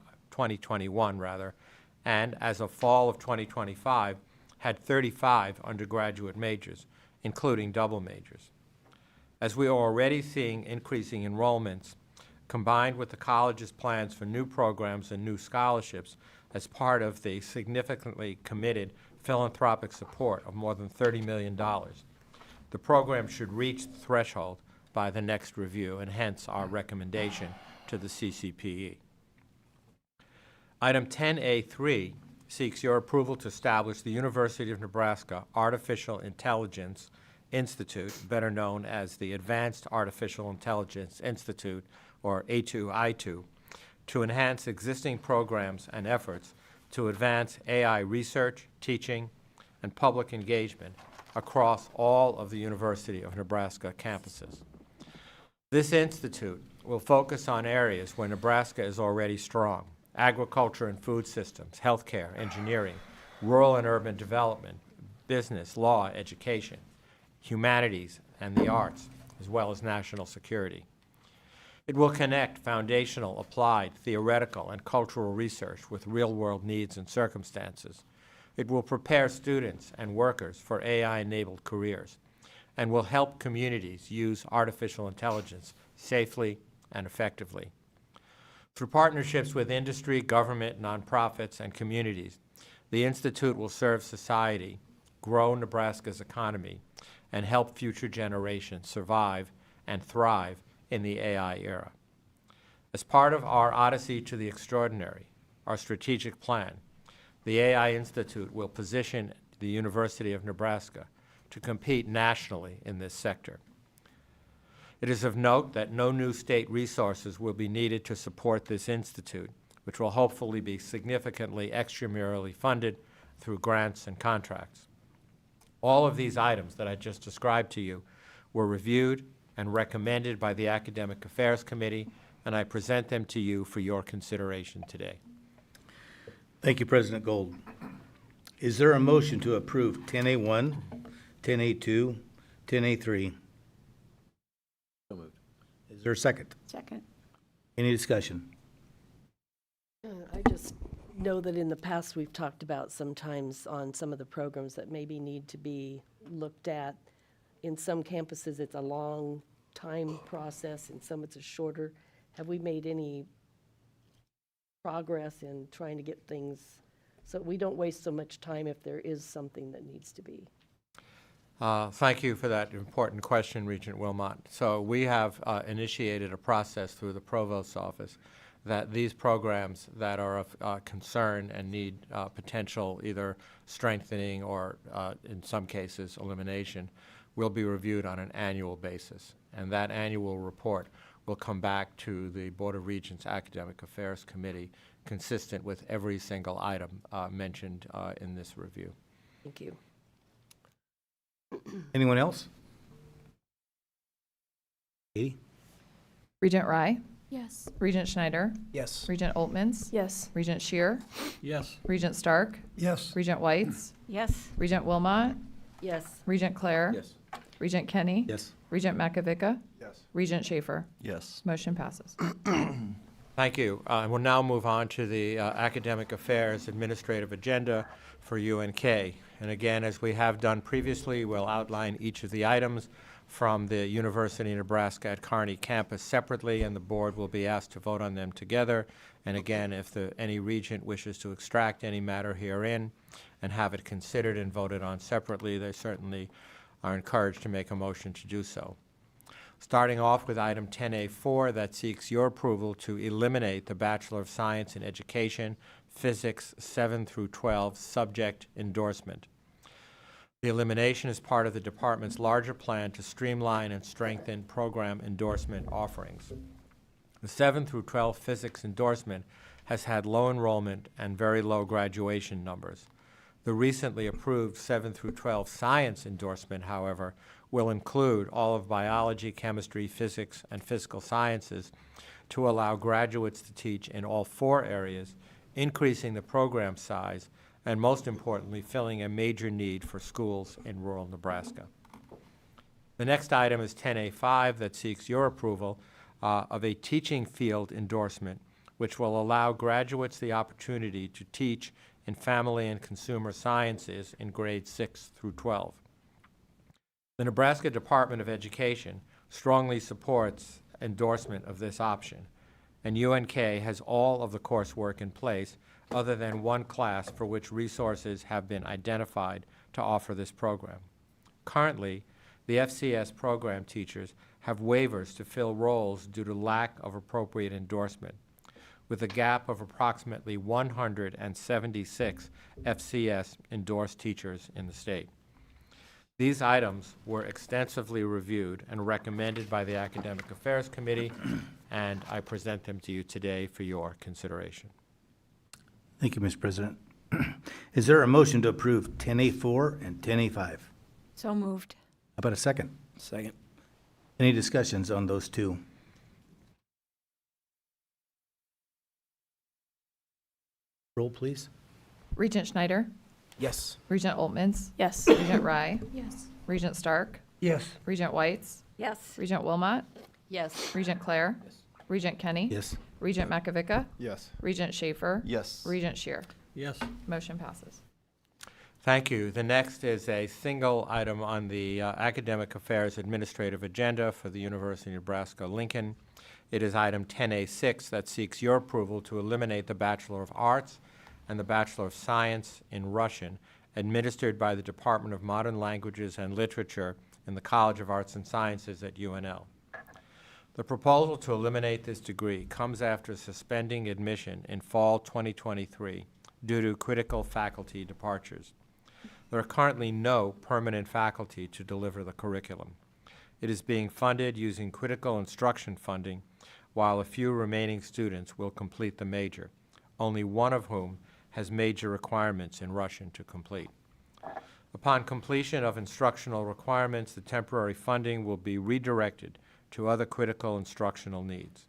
and as of fall of 2025, had 35 undergraduate majors, including double majors. As we are already seeing increasing enrollments, combined with the college's plans for new programs and new scholarships as part of the significantly committed philanthropic support of more than $30 million, The program should reach the threshold by the next review, and hence our recommendation to the CCPE. Item 10A3 seeks your approval to establish the University of Nebraska Artificial Intelligence Institute, better known as the Advanced Artificial Intelligence Institute, or A2I2, to enhance existing programs and efforts to advance AI research, teaching, and public engagement across all of the University of Nebraska campuses. This institute will focus on areas where Nebraska is already strong: agriculture and food systems, healthcare, engineering, rural and urban development, business, law, education, humanities, and the arts, as well as national security. It will connect foundational, applied, theoretical, and cultural research with real-world needs and circumstances. It will prepare students and workers for AI-enabled careers, and will help communities use artificial intelligence safely and effectively. Through partnerships with industry, government, nonprofits, and communities, the Institute will serve society, grow Nebraska's economy, and help future generations survive and thrive in the AI era. As part of our Odyssey to the Extraordinary, our strategic plan, the AI Institute will position the University of Nebraska to compete nationally in this sector. It is of note that no new state resources will be needed to support this institute, which will hopefully be significantly extramurally funded through grants and contracts. All of these items that I just described to you were reviewed and recommended by the Academic Affairs Committee, and I present them to you for your consideration today. Thank you, President Gold. Is there a motion to approve 10A1, 10A2, 10A3? So moved. Is there a second? Second. Any discussion? I just know that in the past, we've talked about sometimes on some of the programs that maybe need to be looked at. In some campuses, it's a long time process, in some it's a shorter. Have we made any progress in trying to get things so we don't waste so much time if there is something that needs to be? Thank you for that important question, Regent Wilmot. So we have initiated a process through the Provost's office that these programs that are of concern and need potential either strengthening or, in some cases, elimination will be reviewed on an annual basis. And that annual report will come back to the Board of Regents Academic Affairs Committee consistent with every single item mentioned in this review. Thank you. Anyone else? Katie? Regent Rye, Yes. Regent Schneider, Yes. Regent Oltmans, Yes. Regent Shear, Yes. Regent Stark, Yes. Regent Whites, Yes. Regent Wilmot, Yes. Regent Clare, Yes. Regent Kenny, Yes. Regent Makovica, Yes. Regent Schaefer. Yes. Motion passes. Thank you. We'll now move on to the Academic Affairs Administrative Agenda for UNK. And again, as we have done previously, we'll outline each of the items from the University of Nebraska at Kearney campus separately, and the board will be asked to vote on them together. And again, if any regent wishes to extract any matter herein and have it considered and voted on separately, they certainly are encouraged to make a motion to do so. Starting off with item 10A4 that seeks your approval to eliminate the Bachelor of Science in Education, Physics 7 through 12 subject endorsement. The elimination is part of the department's larger plan to streamline and strengthen program endorsement offerings. The 7 through 12 physics endorsement has had low enrollment and very low graduation numbers. The recently approved 7 through 12 science endorsement, however, will include all of biology, chemistry, physics, and physical sciences to allow graduates to teach in all 4 areas, increasing the program size, and most importantly, filling a major need for schools in rural Nebraska. The next item is 10A5 that seeks your approval of a teaching field endorsement, which will allow graduates the opportunity to teach in family and consumer sciences in grades 6 through 12. The Nebraska Department of Education strongly supports endorsement of this option, and UNK has all of the coursework in place other than one class for which resources have been identified to offer this program. Currently, the FCS program teachers have waivers to fill roles due to lack of appropriate endorsement, with a gap of approximately 176 FCS endorsed teachers in the state. These items were extensively reviewed and recommended by the Academic Affairs Committee, and I present them to you today for your consideration. Thank you, Mr. President. Is there a motion to approve 10A4 and 10A5? So moved. How about a second? Second. Any discussions on those two? Roll, please. Regent Schneider, Yes. Regent Oltmans, Yes. Regent Rye, Yes. Regent Stark, Yes. Regent Whites, Yes. Regent Wilmot, Yes. Regent Clare, Regent Kenny, Yes. Regent Makovica, Yes. Regent Schaefer, Yes. Regent Shear. Yes. Motion passes. Thank you. The next is a single item on the Academic Affairs Administrative Agenda for the University of Nebraska-Lincoln. It is item 10A6 that seeks your approval to eliminate the Bachelor of Arts and the Bachelor of Science in Russian administered by the Department of Modern Languages and Literature in the College of Arts and Sciences at UNL. The proposal to eliminate this degree comes after suspending admission in fall 2023 due to critical faculty departures. There are currently no permanent faculty to deliver the curriculum. It is being funded using critical instruction funding, while a few remaining students will complete the major, only one of whom has major requirements in Russian to complete. Upon completion of instructional requirements, the temporary funding will be redirected to other critical instructional needs.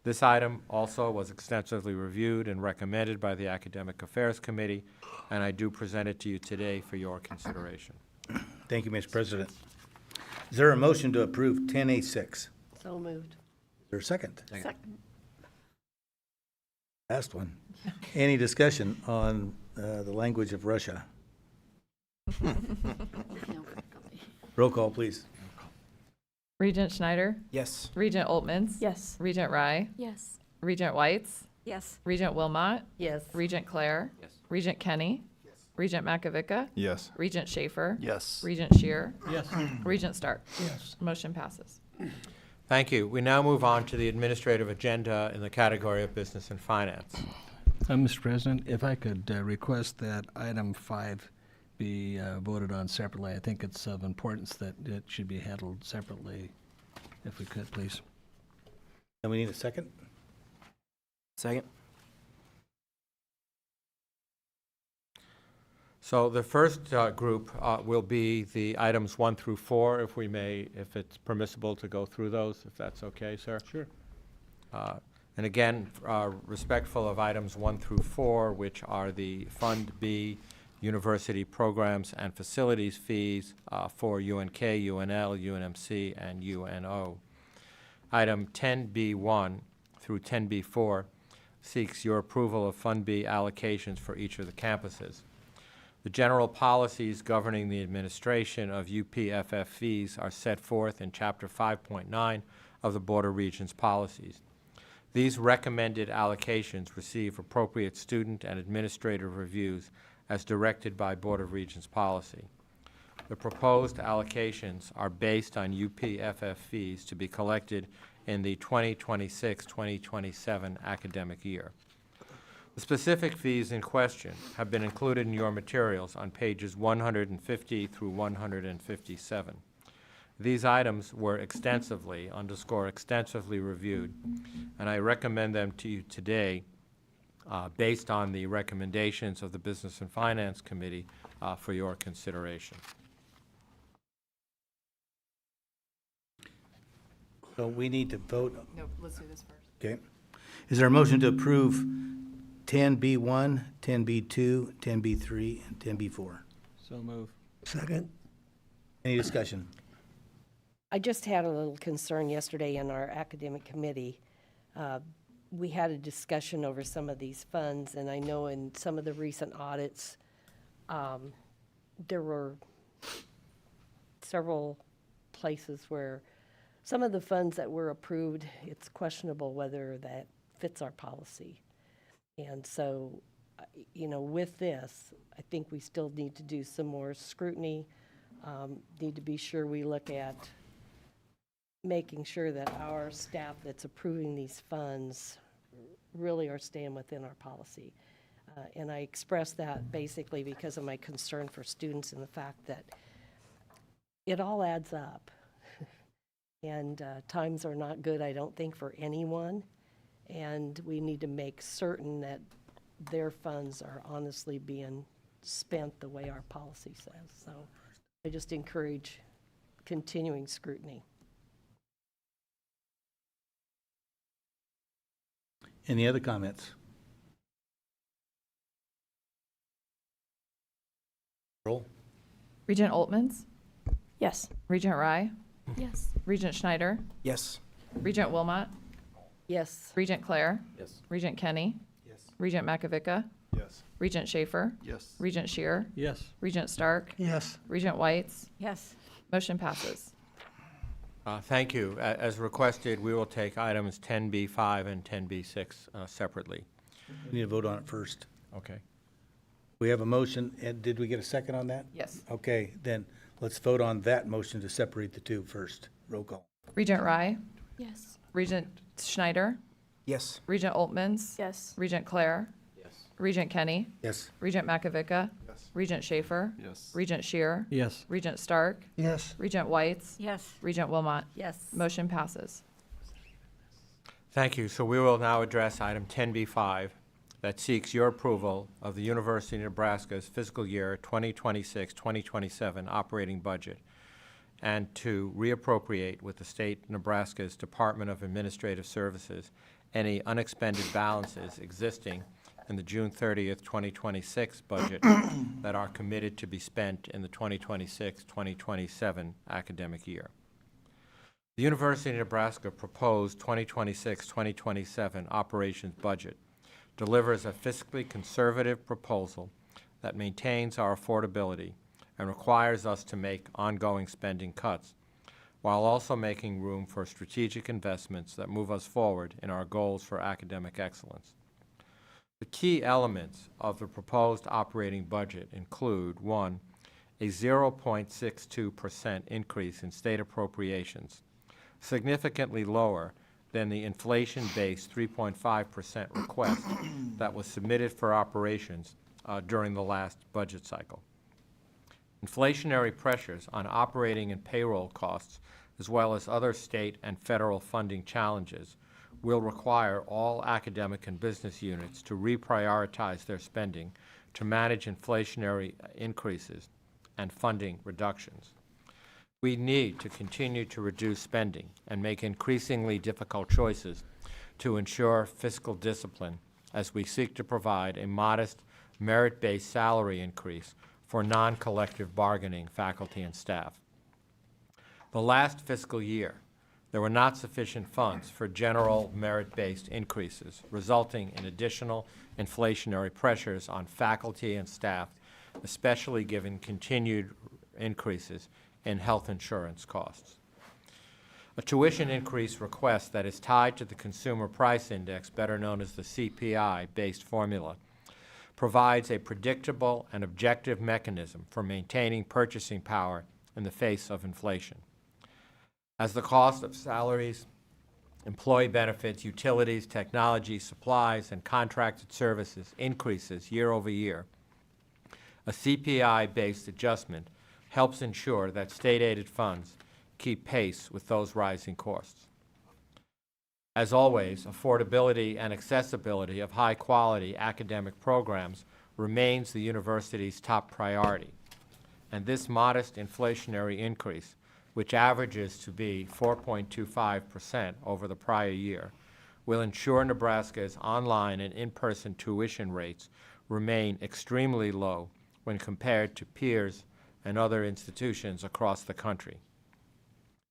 This item also was extensively reviewed and recommended by the Academic Affairs Committee, and I do present it to you today for your consideration. Thank you, Mr. President. Is there a motion to approve 10A6? So moved. Is there a second? Second. Last one. Any discussion on the language of Russia? Roll call, please. Regent Schneider, Yes. Regent Oltmans, Yes. Regent Rye, Yes. Regent Whites, Yes. Regent Wilmot, Yes. Regent Clare, Yes. Regent Kenny, Regent Makovica, Yes. Regent Schaefer, Yes. Regent Shear, Yes. Regent Stark. Yes. Motion passes. Thank you. We now move on to the administrative agenda in the category of business and finance. Mr. President, if I could request that item 5 be voted on separately. I think it's of importance that it should be handled separately, if we could, please. And we need a second? Second. So the first group will be the items 1 through 4, if we may, if it's permissible to go through those, if that's okay, sir? Sure. And again, respectful of items 1 through 4, which are the Fund B university programs and facilities fees for UNK, UNL, UNMC, and UNO. Item 10B1 through 10B4 seeks your approval of Fund B allocations for each of the campuses. The general policies governing the administration of UPFF fees are set forth in Chapter 5.9 of the Board of Regents policies. These recommended allocations receive appropriate student and administrative reviews as directed by Board of Regents policy. The proposed allocations are based on UPFF fees to be collected in the 2026-2027 academic year. The specific fees in question have been included in your materials on pages 150 through 157. These items were extensively reviewed, and I recommend them to you today based on the recommendations of the Business and Finance Committee for your consideration. So we need to vote. No, let's do this first. Okay. Is there a motion to approve 10B1, 10B2, 10B3, and 10B4? So move. Second. Any discussion? I just had a little concern yesterday in our academic committee. We had a discussion over some of these funds, and I know in some of the recent audits, there were several places where some of the funds that were approved, it's questionable whether that fits our policy. And so, with this, I think we still need to do some more scrutiny need to be sure we look at making sure that our staff that's approving these funds really are staying within our policy. And I express that basically because of my concern for students and the fact that it all adds up. And times are not good, I don't think, for anyone. And we need to make certain that their funds are honestly being spent the way our policy says. So I just encourage continuing scrutiny. Any other comments? Roll. Regent Oltmans, Yes. Regent Rye, Yes. Regent Schneider, Yes. Regent Wilmot, Yes. Regent Claire, Yes. Regent Kenny, Yes. Regent Makovica, Yes. Regent Schaefer, Yes. Regent Shear, Yes. Regent Stark, Yes. Regent Whites. Yes. Motion passes. Thank you. As requested, we will take items 10B5 and 10B6 separately. We need to vote on it first. Okay. We have a motion, and did we get a second on that? Yes. Okay, then let's vote on that motion to separate the two first. Roll call. Regent Rye, Yes. Regent Schneider, Yes. Regent Oltmans, Yes. Regent Claire, Yes. Regent Kenny, Yes. Regent Makovica, Yes. Regent Schaefer, Yes. Regent Shear, Yes. Regent Stark, Yes. Regent Whites, Yes. Regent Wilmot. Yes. Motion passes. Thank you. So we will now address item 10B5 that seeks your approval of the University of Nebraska's fiscal year 2026-2027 operating budget and to reappropriate with the state of Nebraska's Department of Administrative Services any unexpended balances existing in the June 30th, 2026 budget that are committed to be spent in the 2026-2027 academic year. The University of Nebraska proposed 2026-2027 operations budget delivers a fiscally conservative proposal that maintains our affordability and requires us to make ongoing spending cuts, while also making room for strategic investments that move us forward in our goals for academic excellence. The key elements of the proposed operating budget include, 1, a 0.62% increase in state appropriations, significantly lower than the inflation-based 3.5% request that was submitted for operations during the last budget cycle. Inflationary pressures on operating and payroll costs, as well as other state and federal funding challenges, will require all academic and business units to reprioritize their spending to manage inflationary increases and funding reductions. We need to continue to reduce spending and make increasingly difficult choices to ensure fiscal discipline as we seek to provide a modest merit-based salary increase for non-collective bargaining faculty and staff. The last fiscal year, there were not sufficient funds for general merit-based increases, resulting in additional inflationary pressures on faculty and staff, especially given continued increases in health insurance costs. A tuition increase request that is tied to the Consumer Price Index, better known as the CPI-based formula, provides a predictable and objective mechanism for maintaining purchasing power in the face of inflation. As the cost of salaries, employee benefits, utilities, technology, supplies, and contracted services increases year over year, a CPI-based adjustment helps ensure that state-aided funds keep pace with those rising costs. As always, affordability and accessibility of high-quality academic programs remains the university's top priority, and this modest inflationary increase, which averages to be 4.25% over the prior year, will ensure Nebraska's online and in-person tuition rates remain extremely low when compared to peers and other institutions across the country.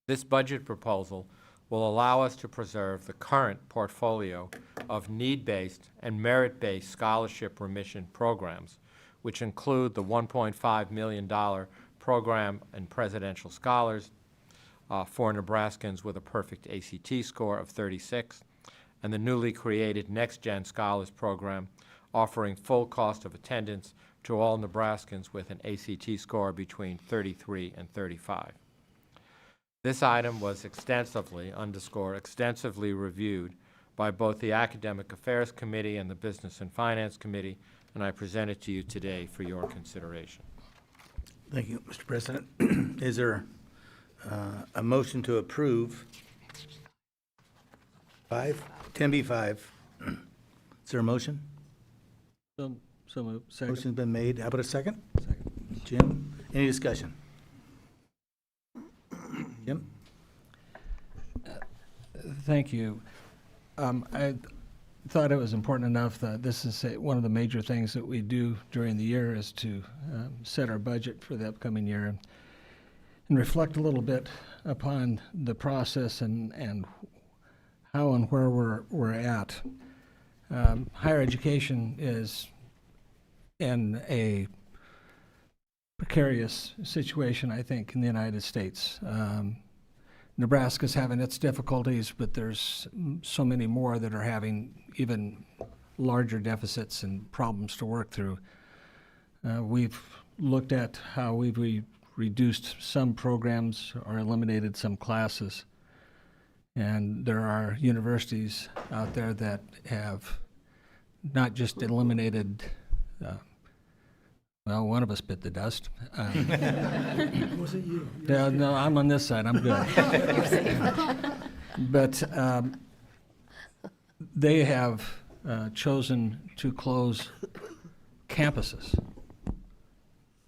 This budget proposal will allow us to preserve the current portfolio of need-based and merit-based scholarship remission programs, which include the $1.5 million program in Presidential Scholars for Nebraskans with a perfect ACT score of 36, and the newly created Next Gen Scholars program offering full cost of attendance to all Nebraskans with an ACT score between 33 and 35. This item was extensively reviewed by both the Academic Affairs Committee and the Business and Finance Committee, and I present it to you today for your consideration. Thank you, Mr. President. Is there a motion to approve 10B5? Is there a motion? So moved. Second. Motion's been made. How about a second? Second. Jim, any discussion? Jim? Thank you. I thought it was important enough that this is one of the major things that we do during the year is to set our budget for the upcoming year and reflect a little bit upon the process and how and where we're at. Higher education is in a precarious situation, I think, in the United States. Nebraska's having its difficulties, but there's so many more that are having even larger deficits and problems to work through. We've looked at how we've reduced some programs or eliminated some classes. And there are universities out there that have not just eliminated, well, one of us bit the dust. Was it you? No, I'm on this side, I'm good. But they have chosen to close campuses,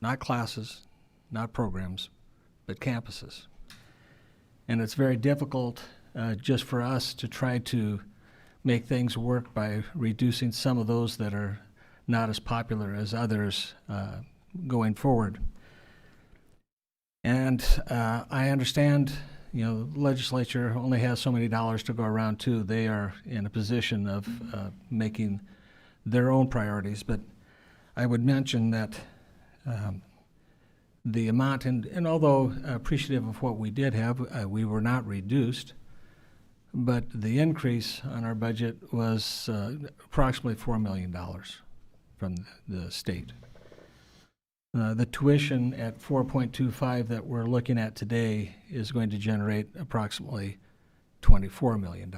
not classes, not programs, but campuses. And it's very difficult just for us to try to make things work by reducing some of those that are not as popular as others going forward. And I understand, the legislature only has so many dollars to go around too. They are in a position of making their own priorities. But I would mention that the amount, and although appreciative of what we did have, we were not reduced. But the increase on our budget was approximately $4 million from the state. The tuition at 4.25 that we're looking at today is going to generate approximately $24 million.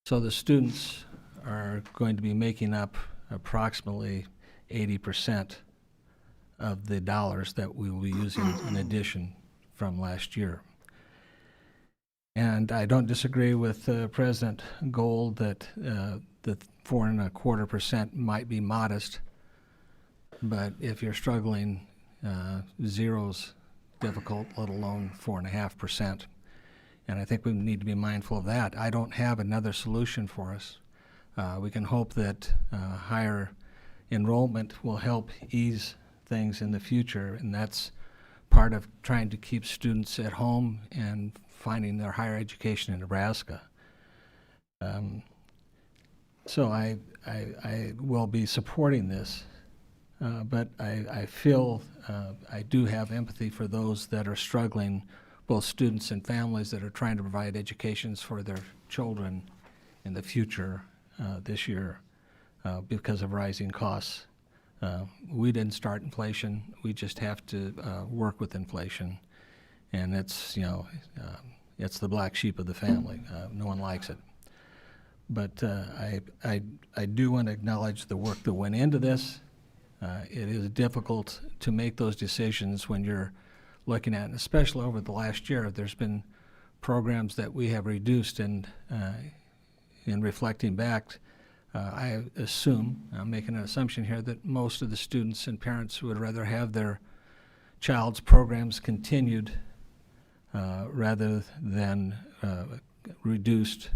So the students are going to be making up approximately 80% of the dollars that we will be using in addition from last year. And I don't disagree with President Gold that the 4.25% might be modest, but if you're struggling, zero's difficult, let alone 4.5%. And I think we need to be mindful of that. I don't have another solution for us. We can hope that higher enrollment will help ease things in the future, and that's part of trying to keep students at home and finding their higher education in Nebraska. So I will be supporting this, but I feel I do have empathy for those that are struggling, both students and families that are trying to provide educations for their children in the future this year because of rising costs. We didn't start inflation. We just have to work with inflation. And it's, it's the black sheep of the family. No one likes it. But I do want to acknowledge the work that went into this. It is difficult to make those decisions when you're looking at, and especially over the last year, there's been programs that we have reduced, and in reflecting back, I assume, I'm making an assumption here, that most of the students and parents would rather have their child's programs continued rather than reduced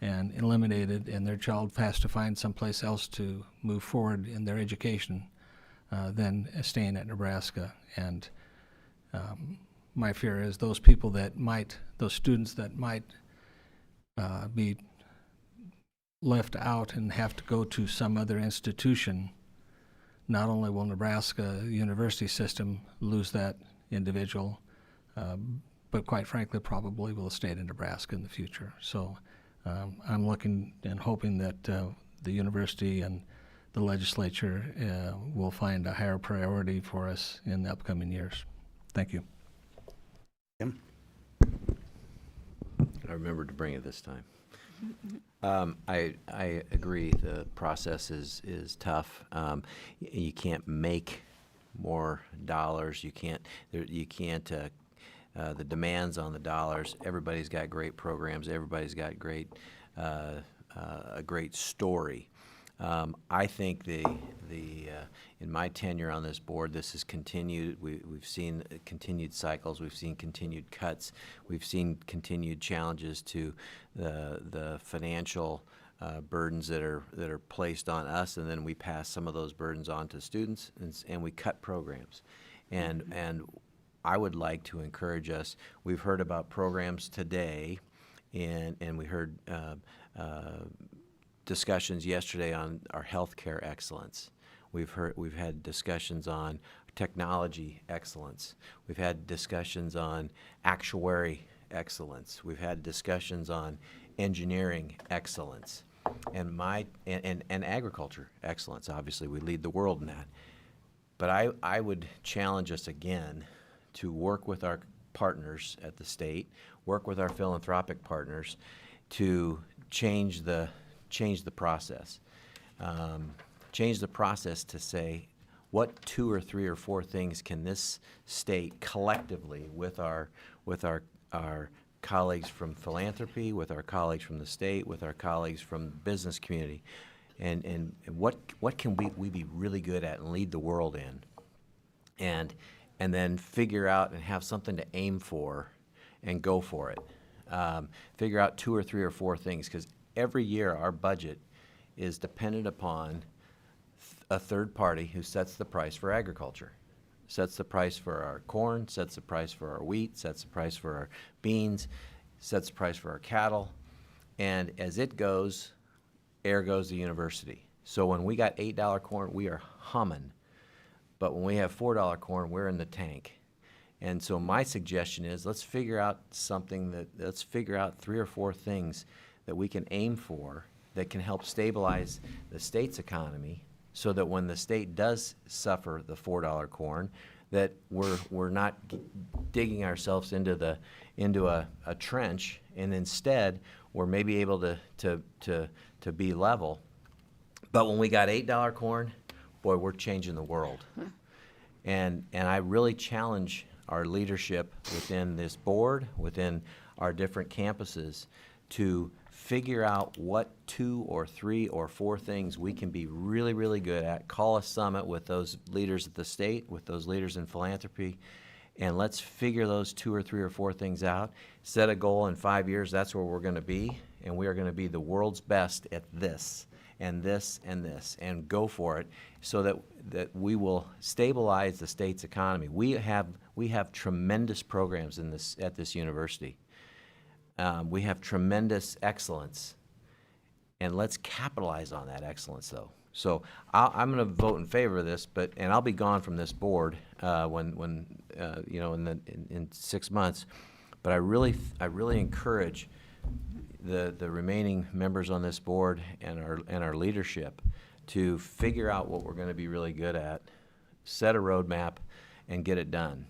and eliminated, and their child has to find someplace else to move forward in their education than staying at Nebraska. And my fear is those people that might, those students that might be left out and have to go to some other institution, not only will Nebraska university system lose that individual, but quite frankly probably will stay in Nebraska in the future. So I'm looking and hoping that the university and the legislature will find a higher priority for us in the upcoming years. Thank you. Tim? I remembered to bring it this time. I agree. The process is tough. You can't make more dollars. You can't. The demands on the dollars. Everybody's got great programs. Everybody's got a great story. I think in my tenure on this board, this has continued. We've seen continued cycles. We've seen continued cuts. We've seen continued challenges to the financial burdens that are placed on us, and then we pass some of those burdens on to students, and we cut programs. And I would like to encourage us. We've heard about programs today, and we heard discussions yesterday on our healthcare excellence. We've had discussions on technology excellence. We've had discussions on actuary excellence. We've had discussions on engineering excellence, and agriculture excellence. Obviously, we lead the world in that. But I would challenge us again to work with our partners at the state, work with our philanthropic partners to change the process. Change the process to say, what 2 or 3 or 4 things can this state collectively, with our colleagues from philanthropy, with our colleagues from the state, with our colleagues from the business community, and what can we be really good at and lead the world in, and then figure out and have something to aim for and go for it. Figure out 2 or 3 or 4 things, because every year our budget is dependent upon a third party who sets the price for agriculture, sets the price for our corn, sets the price for our wheat, sets the price for our beans, sets the price for our cattle. And as it goes, there goes the university. So when we got $8 corn, we are humming. But when we have $4 corn, we're in the tank. And so my suggestion is, let's figure out 3 or 4 things that we can aim for that can help stabilize the state's economy, so that when the state does suffer the $4 corn, that we're not digging ourselves into a trench, and instead we're maybe able to be level. But when we got $8 corn, boy, we're changing the world. And I really challenge our leadership within this board, within our different campuses, to figure out what 2 or 3 or 4 things we can be really, really good at. Call a summit with those leaders at the state, with those leaders in philanthropy, and let's figure those 2 or 3 or 4 things out. Set a goal in 5 years, that's where we're going to be, and we are going to be the world's best at this, and this, and this, and go for it, so that we will stabilize the state's economy. We have tremendous programs at this university. We have tremendous excellence, and let's capitalize on that excellence, though. So I'm going to vote in favor of this, and I'll be gone from this board in 6 months. But I really encourage the remaining members on this board and our leadership to figure out what we're going to be really good at, set a roadmap, and get it done.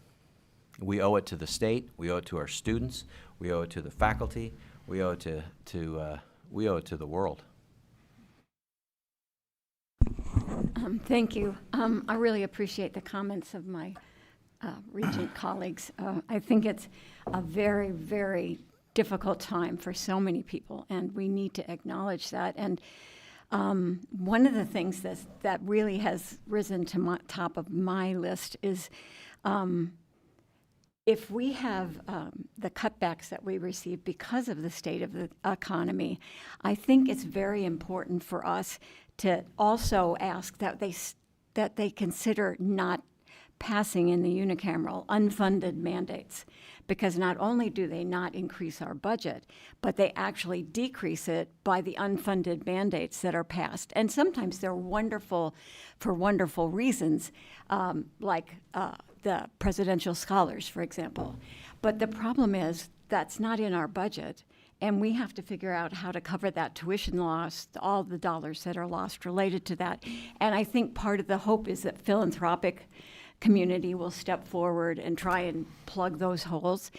We owe it to the state. We owe it to our students. We owe it to the faculty. We owe it to the world. Thank you. I really appreciate the comments of my Regent colleagues. I think it's a very, very difficult time for so many people, and we need to acknowledge that. And one of the things that really has risen to top of my list is if we have the cutbacks that we receive because of the state of the economy, I think it's very important for us to also ask that they consider not passing in the unicameral unfunded mandates, because not only do they not increase our budget, but they actually decrease it by the unfunded mandates that are passed. And sometimes they're wonderful for wonderful reasons, like the presidential scholars, for example. But the problem is that's not in our budget, And we have to figure out how to cover that tuition loss, all the dollars that are lost related to that. And I think part of the hope is that philanthropic community will step forward and try and plug those holes.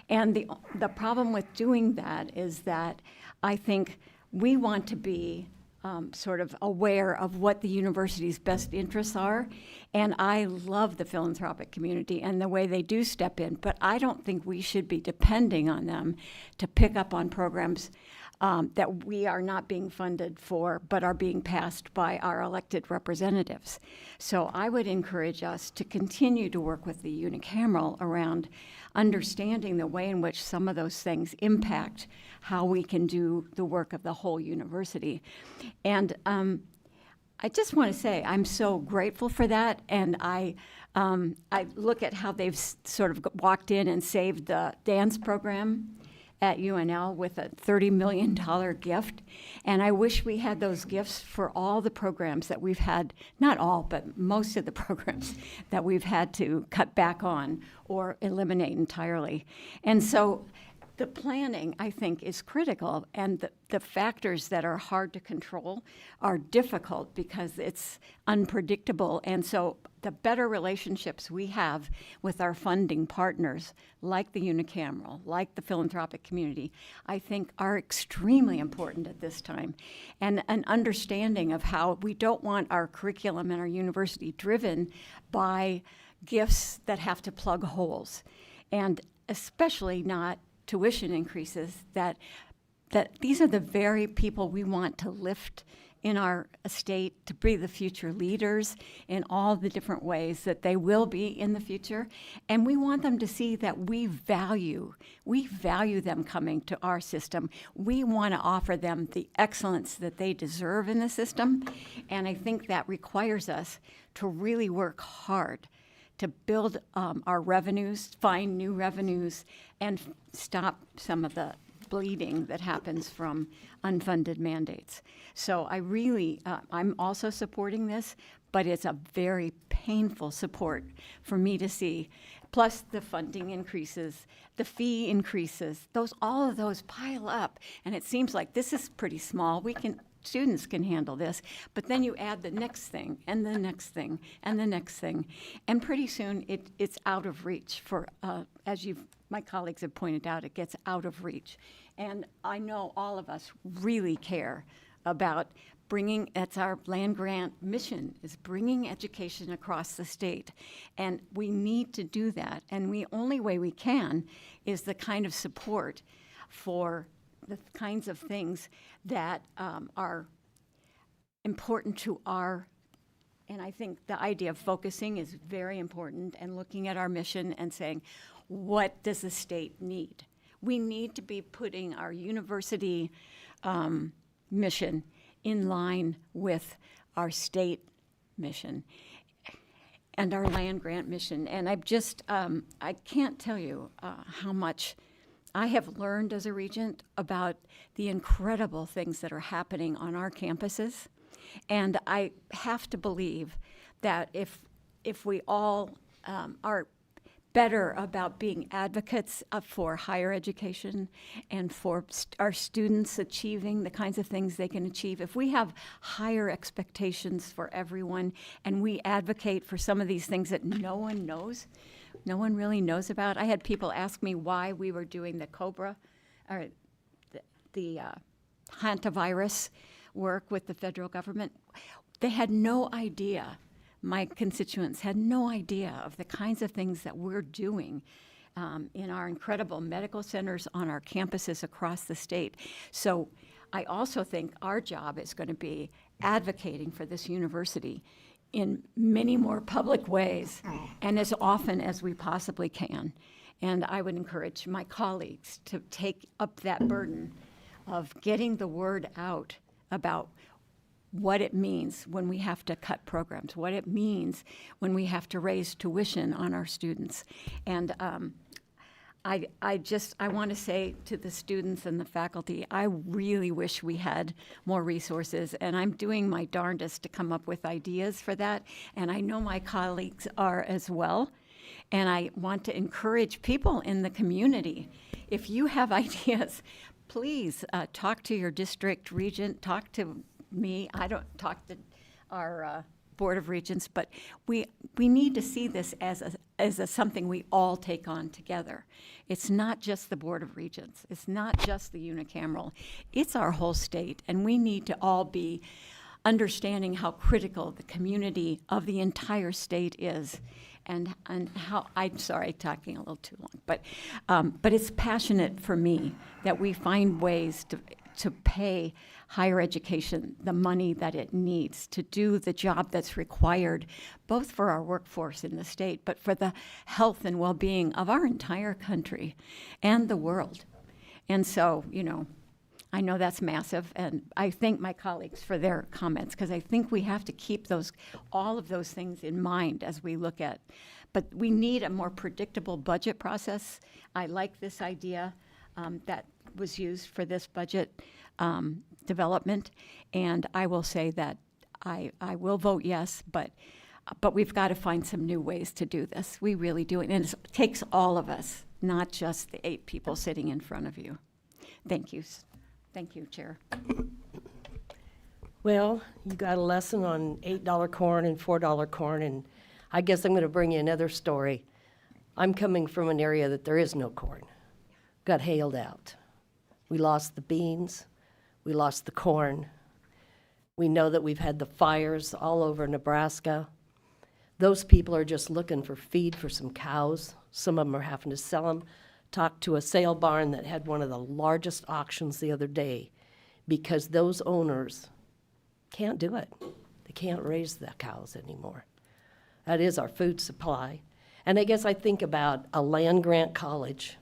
And the problem with doing that is that I think we want to be sort of aware of what the university's best interests are. And I love the philanthropic community and the way they do step in, but I don't think we should be depending on them to pick up on programs that we are not being funded for, but are being passed by our elected representatives. So I would encourage us to continue to work with the unicameral around understanding the way in which some of those things impact how we can do the work of the whole university. And I just want to say I'm so grateful for that, and I look at how they've sort of walked in and saved the dance program at UNL with a $30 million gift. And I wish we had those gifts for all the programs that we've had, not all, but most of the programs that we've had to cut back on or eliminate entirely. And so the planning, I think, is critical, and the factors that are hard to control are difficult because it's unpredictable. And so the better relationships we have with our funding partners, like the unicameral, like the philanthropic community, I think are extremely important at this time. And an understanding of how we don't want our curriculum and our university driven by gifts that have to plug holes, and especially not tuition increases that these are the very people we want to lift in our state to be the future leaders in all the different ways that they will be in the future. And we want them to see that we value them coming to our system. We want to offer them the excellence that they deserve in the system. And I think that requires us to really work hard to build our revenues, find new revenues, and stop some of the bleeding that happens from unfunded mandates. So I really, I'm also supporting this, but it's a very painful support for me to see. Plus the funding increases, the fee increases, all of those pile up. And it seems like this is pretty small. Students can handle this, but then you add the next thing and the next thing and the next thing, and pretty soon it's out of reach for, as my colleagues have pointed out, it gets out of reach. And I know all of us really care about that's our land grant mission, is bringing education across the state. And we need to do that. And the only way we can is the kind of support for the kinds of things that are important to and I think the idea of focusing is very important, and looking at our mission and saying, what does the state need? We need to be putting our university mission in line with our state mission and our land grant mission. And I can't tell you how much I have learned as a regent about the incredible things that are happening on our campuses. And I have to believe that if we all are better about being advocates for higher education and for our students achieving the kinds of things they can achieve, if we have higher expectations for everyone and we advocate for some of these things that no one really knows about. I had people ask me why we were doing the COBRA, or the hantavirus work with the federal government. They had no idea. My constituents had no idea of the kinds of things that we're doing in our incredible medical centers on our campuses across the state. So I also think our job is going to be advocating for this university in many more public ways and as often as we possibly can. And I would encourage my colleagues to take up that burden of getting the word out about what it means when we have to cut programs, what it means when we have to raise tuition on our students. And I want to say to the students and the faculty, I really wish we had more resources, and I'm doing my darndest to come up with ideas for that, and I know my colleagues are as well. And I want to encourage people in the community, if you have ideas, please talk to your district regent, talk to me. I don't talk to our Board of Regents, but we need to see this as something we all take on together. It's not just the Board of Regents. It's not just the unicameral. It's our whole state, and we need to all be understanding how critical the community of the entire state is, and how, I'm sorry, talking a little too long, but it's passionate for me that we find ways to pay higher education the money that it needs to do the job that's required, both for our workforce in the state, but for the health and well-being of our entire country and the world. And so, I know that's massive, and I thank my colleagues for their comments, because I think we have to keep all of those things in mind as we look at. But we need a more predictable budget process. I like this idea that was used for this budget development, and I will say that I will vote yes, but we've got to find some new ways to do this. We really do, and it takes all of us, not just the 8 people sitting in front of you. Thank you. Thank you, Chair. Well, you got a lesson on $8 corn and $4 corn, and I guess I'm going to bring you another story. I'm coming from an area that there is no corn. Got hailed out. We lost the beans. We lost the corn. We know that we've had the fires all over Nebraska. Those people are just looking for feed for some cows. Some of them are having to sell them. Talked to a sale barn that had one of the largest auctions the other day because those owners can't do it. They can't raise the cows anymore. That is our food supply. And I guess I think about a land-grant college.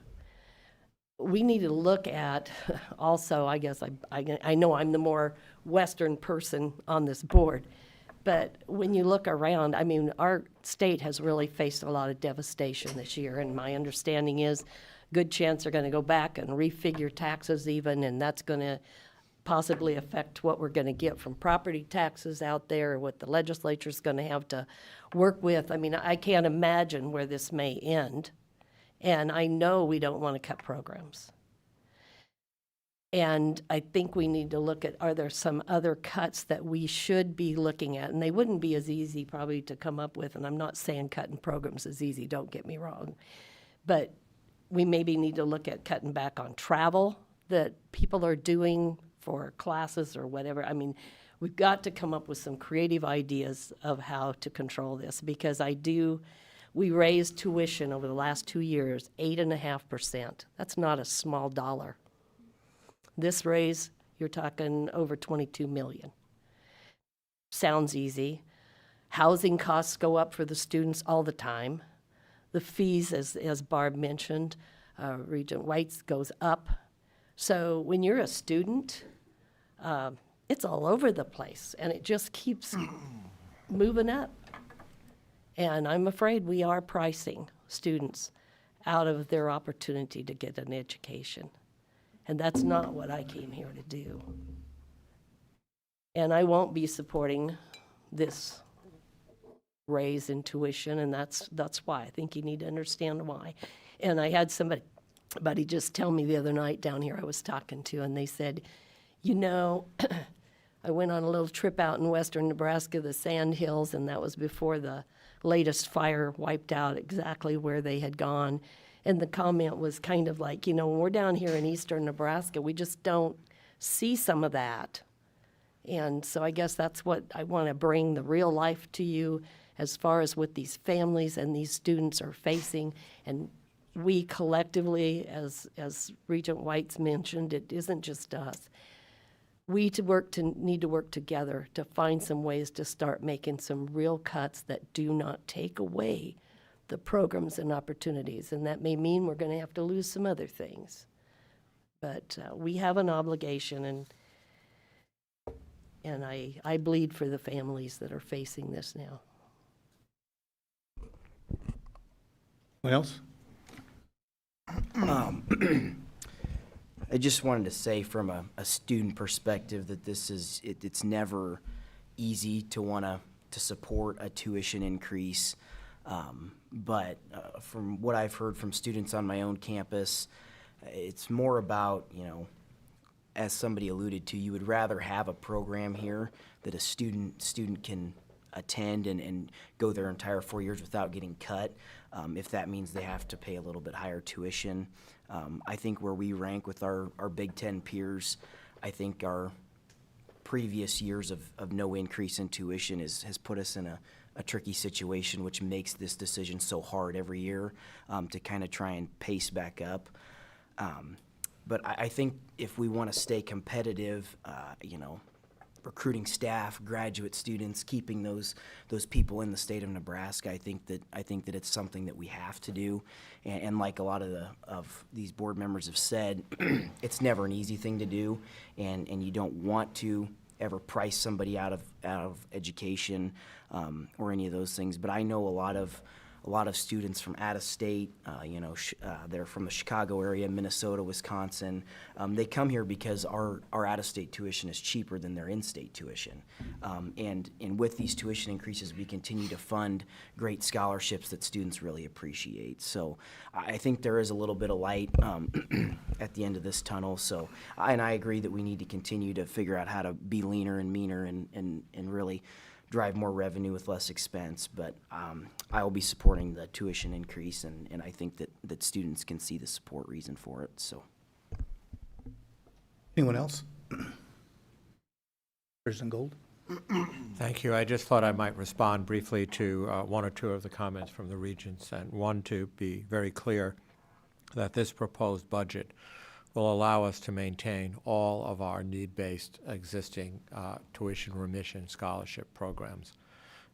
We need to look at also, I guess I know I'm the more Western person on this board, but when you look around, I mean, our state has really faced a lot of devastation this year, and my understanding is good chance they're going to go back and refigure taxes even, and that's going to possibly affect what we're going to get from property taxes out there, what the legislature's going to have to work with. I mean, I can't imagine where this may end, and I know we don't want to cut programs. And I think we need to look at, are there some other cuts that we should be looking at? And they wouldn't be as easy probably to come up with, and I'm not saying cutting programs is easy, don't get me wrong. But we maybe need to look at cutting back on travel that people are doing for classes or whatever. I mean, we've got to come up with some creative ideas of how to control this, because we raised tuition over the last 2 years, 8.5%. That's not a small dollar. This raise, you're talking over 22 million. Sounds easy. Housing costs go up for the students all the time. The fees, as Barb mentioned, Regent White's goes up. So when you're a student, it's all over the place, and it just keeps moving up. And I'm afraid we are pricing students out of their opportunity to get an education. And that's not what I came here to do. And I won't be supporting this raise in tuition, and that's why. I think you need to understand why. And I had somebody just tell me the other night down here I was talking to, and they said, I went on a little trip out in western Nebraska, the Sand Hills, and that was before the latest fire wiped out exactly where they had gone. And the comment was kind of like, when we're down here in eastern Nebraska, we just don't see some of that. And so I guess that's what I want to bring, the real life to you as far as what these families and these students are facing. And we collectively, as Regent White's mentioned, it isn't just us. We need to work together to find some ways to start making some real cuts that do not take away the programs and opportunities. And that may mean we're going to have to lose some other things. But we have an obligation, and I bleed for the families that are facing this now. What else? I just wanted to say from a student perspective that it's never easy to want to support a tuition increase. But from what I've heard from students on my own campus, it's more about, as somebody alluded to, you would rather have a program here that a student can attend and go their entire 4 years without getting cut, if that means they have to pay a little bit higher tuition. I think where we rank with our Big Ten peers, I think our previous years of no increase in tuition has put us in a tricky situation, which makes this decision so hard every year to kind of try and pace back up. But I think if we want to stay competitive, recruiting staff, graduate students, keeping those people in the state of Nebraska, I think that it's something that we have to do. And like a lot of these board members have said, it's never an easy thing to do, and you don't want to ever price somebody out of education or any of those things. But I know a lot of students from out of state, they're from the Chicago area, Minnesota, Wisconsin. They come here because our out of state tuition is cheaper than their in-state tuition. And with these tuition increases, we continue to fund great scholarships that students really appreciate. So I think there is a little bit of light at the end of this tunnel. So, and I agree that we need to continue to figure out how to be leaner and meaner and really drive more revenue with less expense, but I will be supporting the tuition increase, and I think that students can see the support reason for it, so. Anyone else? President Gold? Thank you. I just thought I might respond briefly to one or two of the comments from the Regents, and one, to be very clear that this proposed budget will allow us to maintain all of our need-based existing tuition remission scholarship programs,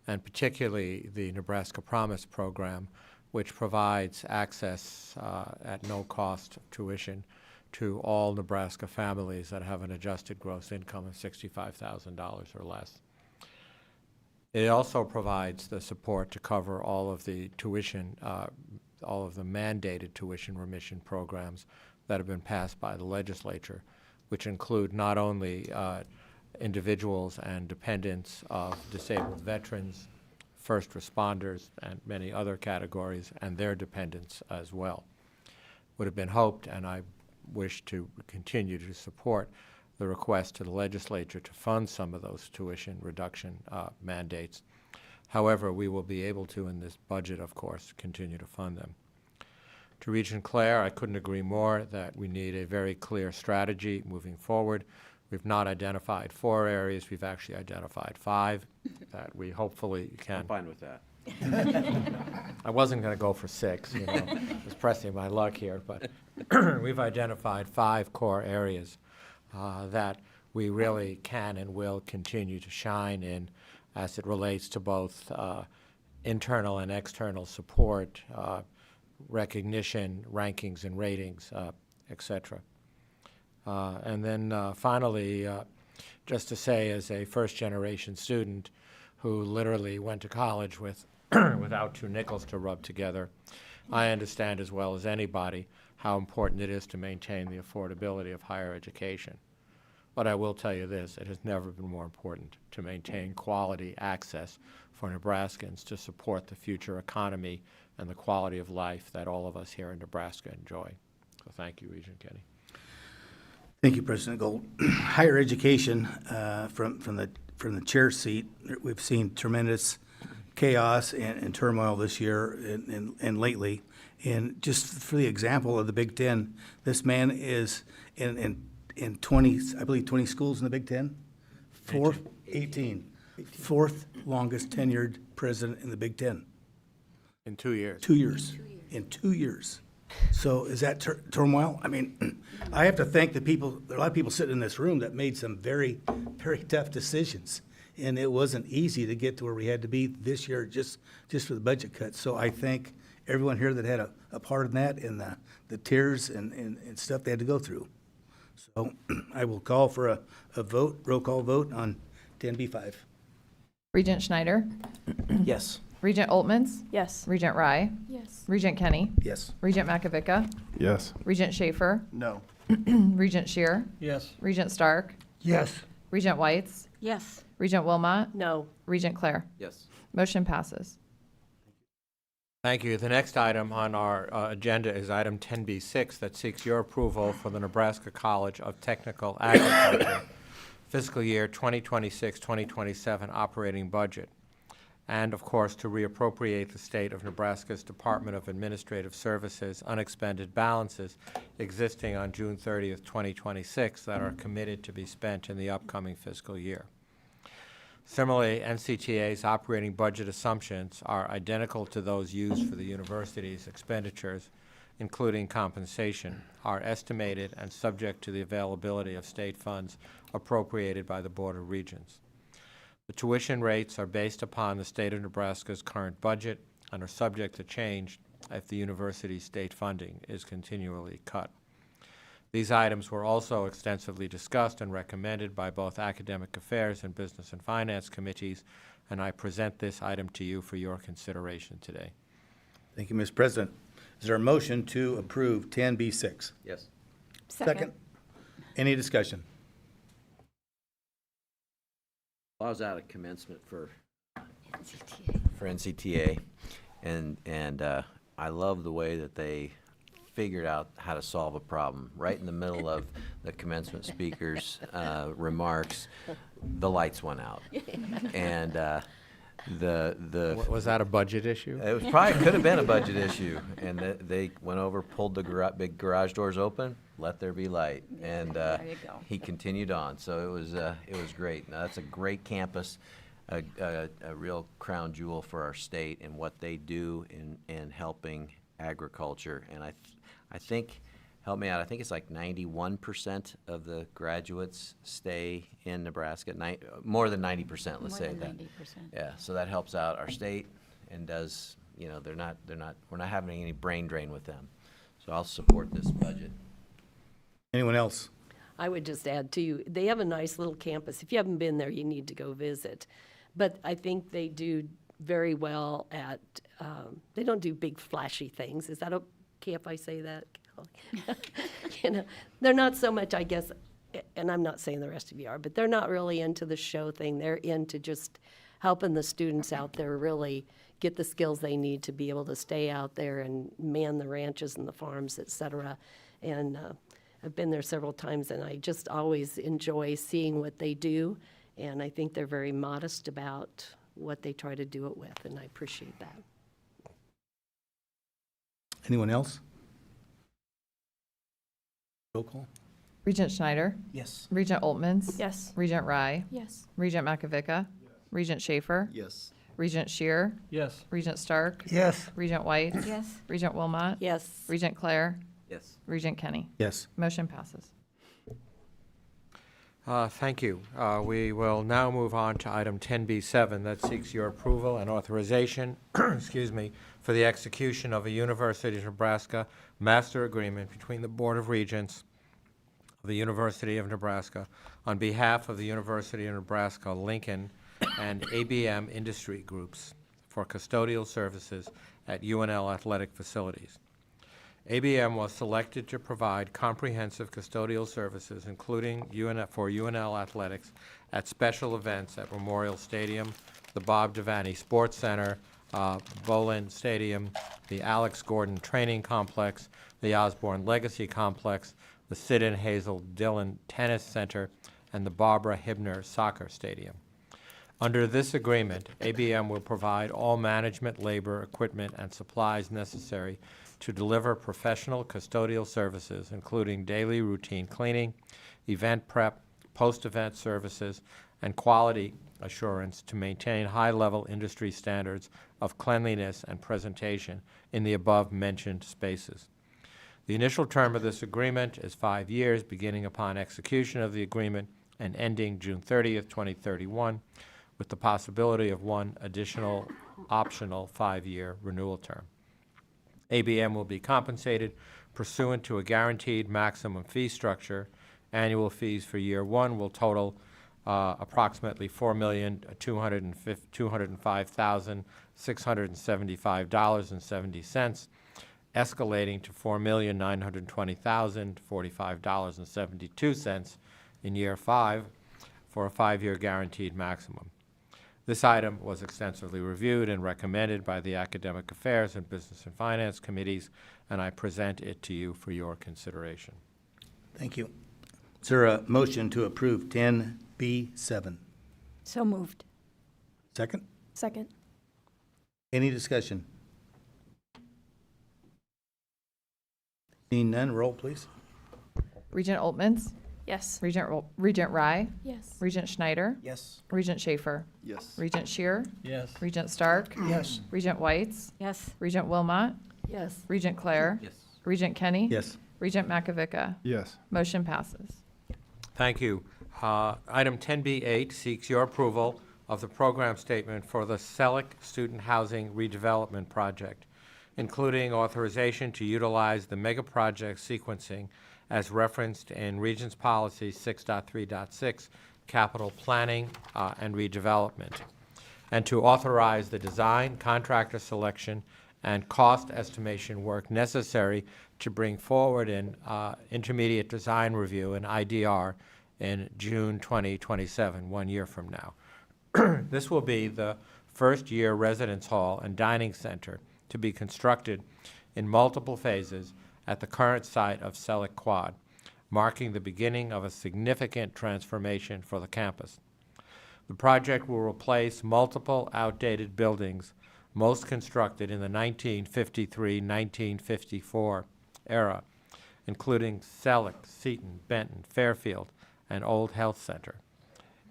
and particularly the Nebraska Promise program, which provides access at no cost of tuition to all Nebraska families that have an adjusted gross income of $65,000 or less. It also provides the support to cover all of the tuition, all of the mandated tuition remission programs that have been passed by the legislature, which include not only individuals and dependents of disabled veterans, first responders, and many other categories, and their dependents as well. Would have been hoped, and I wish to continue to support the request to the legislature to fund some of those tuition reduction mandates. However, we will be able to, in this budget, of course, continue to fund them. To Regent Claire, I couldn't agree more that we need a very clear strategy moving forward. We've not identified 4 areas. We've actually identified 5 that we hopefully can. I'm fine with that. I wasn't going to go for 6, just pressing my luck here, but we've identified 5 core areas that we really can and will continue to shine in as it relates to both internal and external support, recognition, rankings and ratings, et cetera. And then finally, just to say, as a first-generation student who literally went to college with without 2 nickels to rub together, I understand as well as anybody how important it is to maintain the affordability of higher education. But I will tell you this, it has never been more important to maintain quality access for Nebraskans to support the future economy and the quality of life that all of us here in Nebraska enjoy. So thank you, Regent Kenny. Thank you, President Gold. Higher education, from the chair seat, we've seen tremendous chaos and turmoil this year and lately. And just for the example of the Big Ten, this man is in 20, I believe 20 schools in the Big Ten? 18. Fourth longest tenured president in the Big Ten. In 2 years. 2 years. In 2 years. So is that turmoil? I mean, I have to thank the people, there are a lot of people sitting in this room that made some very, very tough decisions. And it wasn't easy to get to where we had to be this year just for the budget cuts. So I thank everyone here that had a part in that and the tears and stuff they had to go through. So I will call for a vote, roll call vote on 10B5. Regent Schneider, Yes. Regent Oltmans, Yes. Regent Rye, Yes. Regent Kenny, Yes. Regent Makovica, Yes. Regent Schaefer, No. Regent Shear, Yes. Regent Stark, Yes. Regent Whites, Yes. Regent Wilmot, No. Regent Claire. Yes. Motion passes. Thank you. The next item on our agenda is item 10B6 that seeks your approval for the Nebraska College of Technical Agriculture fiscal year 2026-2027 operating budget, and of course to reappropriate the state of Nebraska's Department of Administrative Services unexpended balances existing on June 30th, 2026 that are committed to be spent in the upcoming fiscal year. Similarly, NCTA's operating budget assumptions are identical to those used for the university's expenditures, including compensation, are estimated and subject to the availability of state funds appropriated by the Board of Regents. The tuition rates are based upon the state of Nebraska's current budget and are subject to change if the university's state funding is continually cut. These items were also extensively discussed and recommended by both Academic Affairs and Business and Finance Committees, and I present this item to you for your consideration today. Thank you, Mr. President. Is there a motion to approve 10B6? Yes. Second. Any discussion? Well, I was out at commencement for NCTA, and I love the way that they figured out how to solve a problem. Right in the middle of the commencement speaker's remarks, the lights went out. And Was that a budget issue? it was probably could have been a budget issue. And they went over, pulled the big garage doors open, let there be light. And There you go. he continued on. So it was great. Now, that's a great campus, a real crown jewel for our state and what they do in helping agriculture. And I think, help me out, I think it's like 91% of the graduates stay in Nebraska, more than 90%, let's say that. More than 90%. Yeah, so that helps out our state and does, we're not having any brain drain with them. So I'll support this budget. Anyone else? I would just add too, they have a nice little campus. If you haven't been there, you need to go visit. But I think they do very well at, they don't do big flashy things. Is that okay if I say that? They're not so much, I guess, and I'm not saying the rest of you are, but they're not really into the show thing. They're into just helping the students out there really get the skills they need to be able to stay out there and man the ranches and the farms, et cetera. And I've been there several times, and I just always enjoy seeing what they do. And I think they're very modest about what they try to do it with, and I appreciate that. Anyone else? Roll call. Regent Schneider? Yes. Regent Oltmans? Yes. Regent Rye? Yes. Regent Makovica? Regent Schaefer? Yes. Regent Shear? Yes. Regent Stark? Yes. Regent White? Yes. Regent Wilmot? Yes. Regent Clare? Yes. Regent Kenny? Yes. Motion passes. Thank you. We will now move on to item 10B7 that seeks your approval and authorization, excuse me, for the execution of a University of Nebraska master agreement between the Board of Regents of the University of Nebraska on behalf of the University of Nebraska Lincoln and ABM industry groups for custodial services at UNL athletic facilities. ABM was selected to provide comprehensive custodial services, including for UNL athletics at special events at Memorial Stadium, the Bob Devaney Sports Center, Bolin Stadium, the Alex Gordon Training Complex, the Osborne Legacy Complex, the Sid and Hazel Dillon Tennis Center, and the Barbara Hibner Soccer Stadium. Under this agreement, ABM will provide all management, labor, equipment, and supplies necessary to deliver professional custodial services, including daily routine cleaning, event prep, post-event services, and quality assurance to maintain high-level industry standards of cleanliness and presentation in the above-mentioned spaces. The initial term of this agreement is 5 years, beginning upon execution of the agreement and ending June 30th, 2031, with the possibility of one additional optional 5-year renewal term. ABM will be compensated pursuant to a guaranteed maximum fee structure. Annual fees for year one will total approximately $4,205,675.70, escalating to $4,920,045.72 in year 5 for a 5-year guaranteed maximum. This item was extensively reviewed and recommended by the Academic Affairs and Business and Finance Committees, and I present it to you for your consideration. Thank you. Is there a motion to approve 10B7? So moved. Second? Second. Any discussion? Seeing none, roll, please. Regent Oltmans, Yes. Regent Rye, Yes. Regent Schneider, Yes. Regent Schaefer, Yes. Regent Shear, Yes. Regent Stark, Yes. Regent Whites, Yes. Regent Wilmot, Yes. Regent Clare, Yes. Regent Kenny, Yes. Regent Makovica. Yes. Motion passes. Thank you. Item 10B8 seeks your approval of the program statement for the Selleck Student Housing Redevelopment Project, including authorization to utilize the mega project sequencing as referenced in Regents Policy 6.3.6, Capital Planning and Redevelopment, and to authorize the design, contractor selection, and cost estimation work necessary to bring forward an intermediate design review, an IDR, in June 2027, 1 year from now. This will be the first-year residence hall and dining center to be constructed in multiple phases at the current site of Selleck Quad, marking the beginning of a significant transformation for the campus. The project will replace multiple outdated buildings, most constructed in the 1953-1954 era, including Selleck, Seton, Benton, Fairfield, and Old Health Center.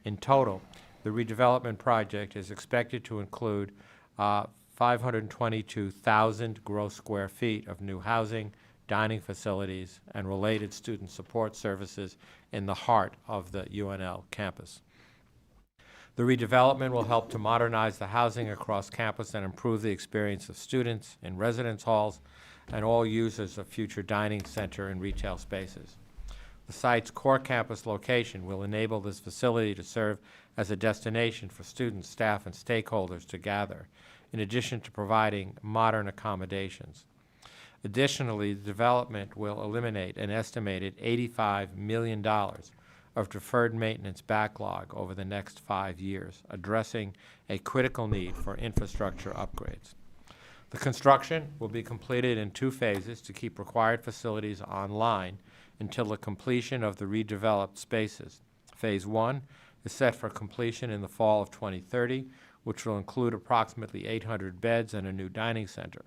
In total, the redevelopment project is expected to include 522,000 gross square feet of new housing, dining facilities, and related student support services in the heart of the UNL campus. The redevelopment will help to modernize the housing across campus and improve the experience of students in residence halls and all users of future dining center and retail spaces. The site's core campus location will enable this facility to serve as a destination for students, staff, and stakeholders to gather, in addition to providing modern accommodations. Additionally, the development will eliminate an estimated $85 million of deferred maintenance backlog over the next 5 years, addressing a critical need for infrastructure upgrades. The construction will be completed in 2 phases to keep required facilities online until the completion of the redeveloped spaces. Phase 1 is set for completion in the fall of 2030, which will include approximately 800 beds and a new dining center.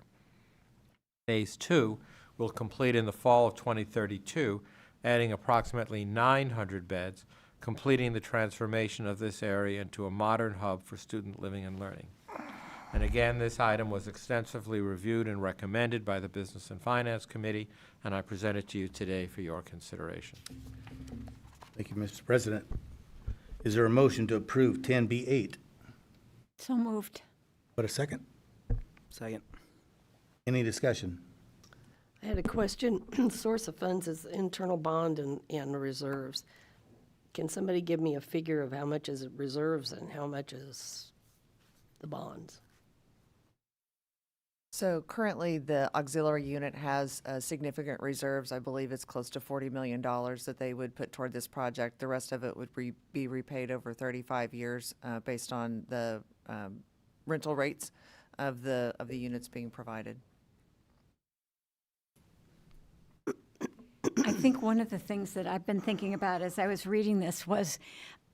Phase 2 will complete in the fall of 2032, adding approximately 900 beds, completing the transformation of this area into a modern hub for student living and learning. And again, this item was extensively reviewed and recommended by the Business and Finance Committee, and I present it to you today for your consideration. Thank you, Mr. President. Is there a motion to approve 10B8? So moved. What, a second? Second. Any discussion? I had a question. Source of funds is internal bond and reserves. Can somebody give me a figure of how much is reserves and how much is the bonds? So currently, the auxiliary unit has significant reserves. I believe it's close to $40 million that they would put toward this project. The rest of it would be repaid over 35 years based on the rental rates of the units being provided. I think one of the things that I've been thinking about as I was reading this was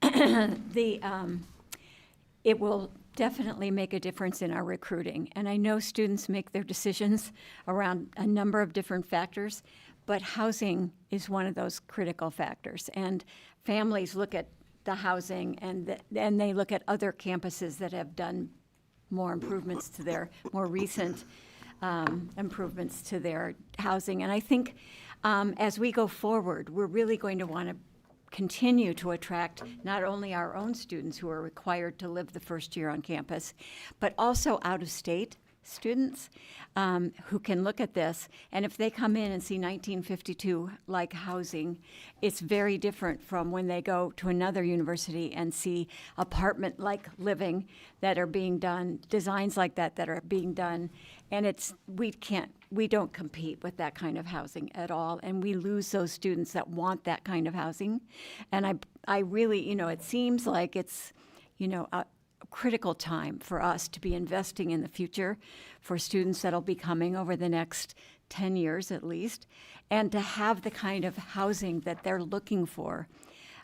it will definitely make a difference in our recruiting. And I know students make their decisions around a number of different factors, but housing is one of those critical factors. And families look at the housing and they look at other campuses that have done more improvements to their, more recent improvements to their housing. And I think as we go forward, we're really going to want to continue to attract not only our own students who are required to live the first year on campus, but also out-of-state students who can look at this. And if they come in and see 1952-like housing, it's very different from when they go to another university and see apartment-like living that are being done, designs like that are being done. And we don't compete with that kind of housing at all. And we lose those students that want that kind of housing. And I really, it seems like it's, critical time for us to be investing in the future for students that'll be coming over the next 10 years at least, and to have the kind of housing that they're looking for,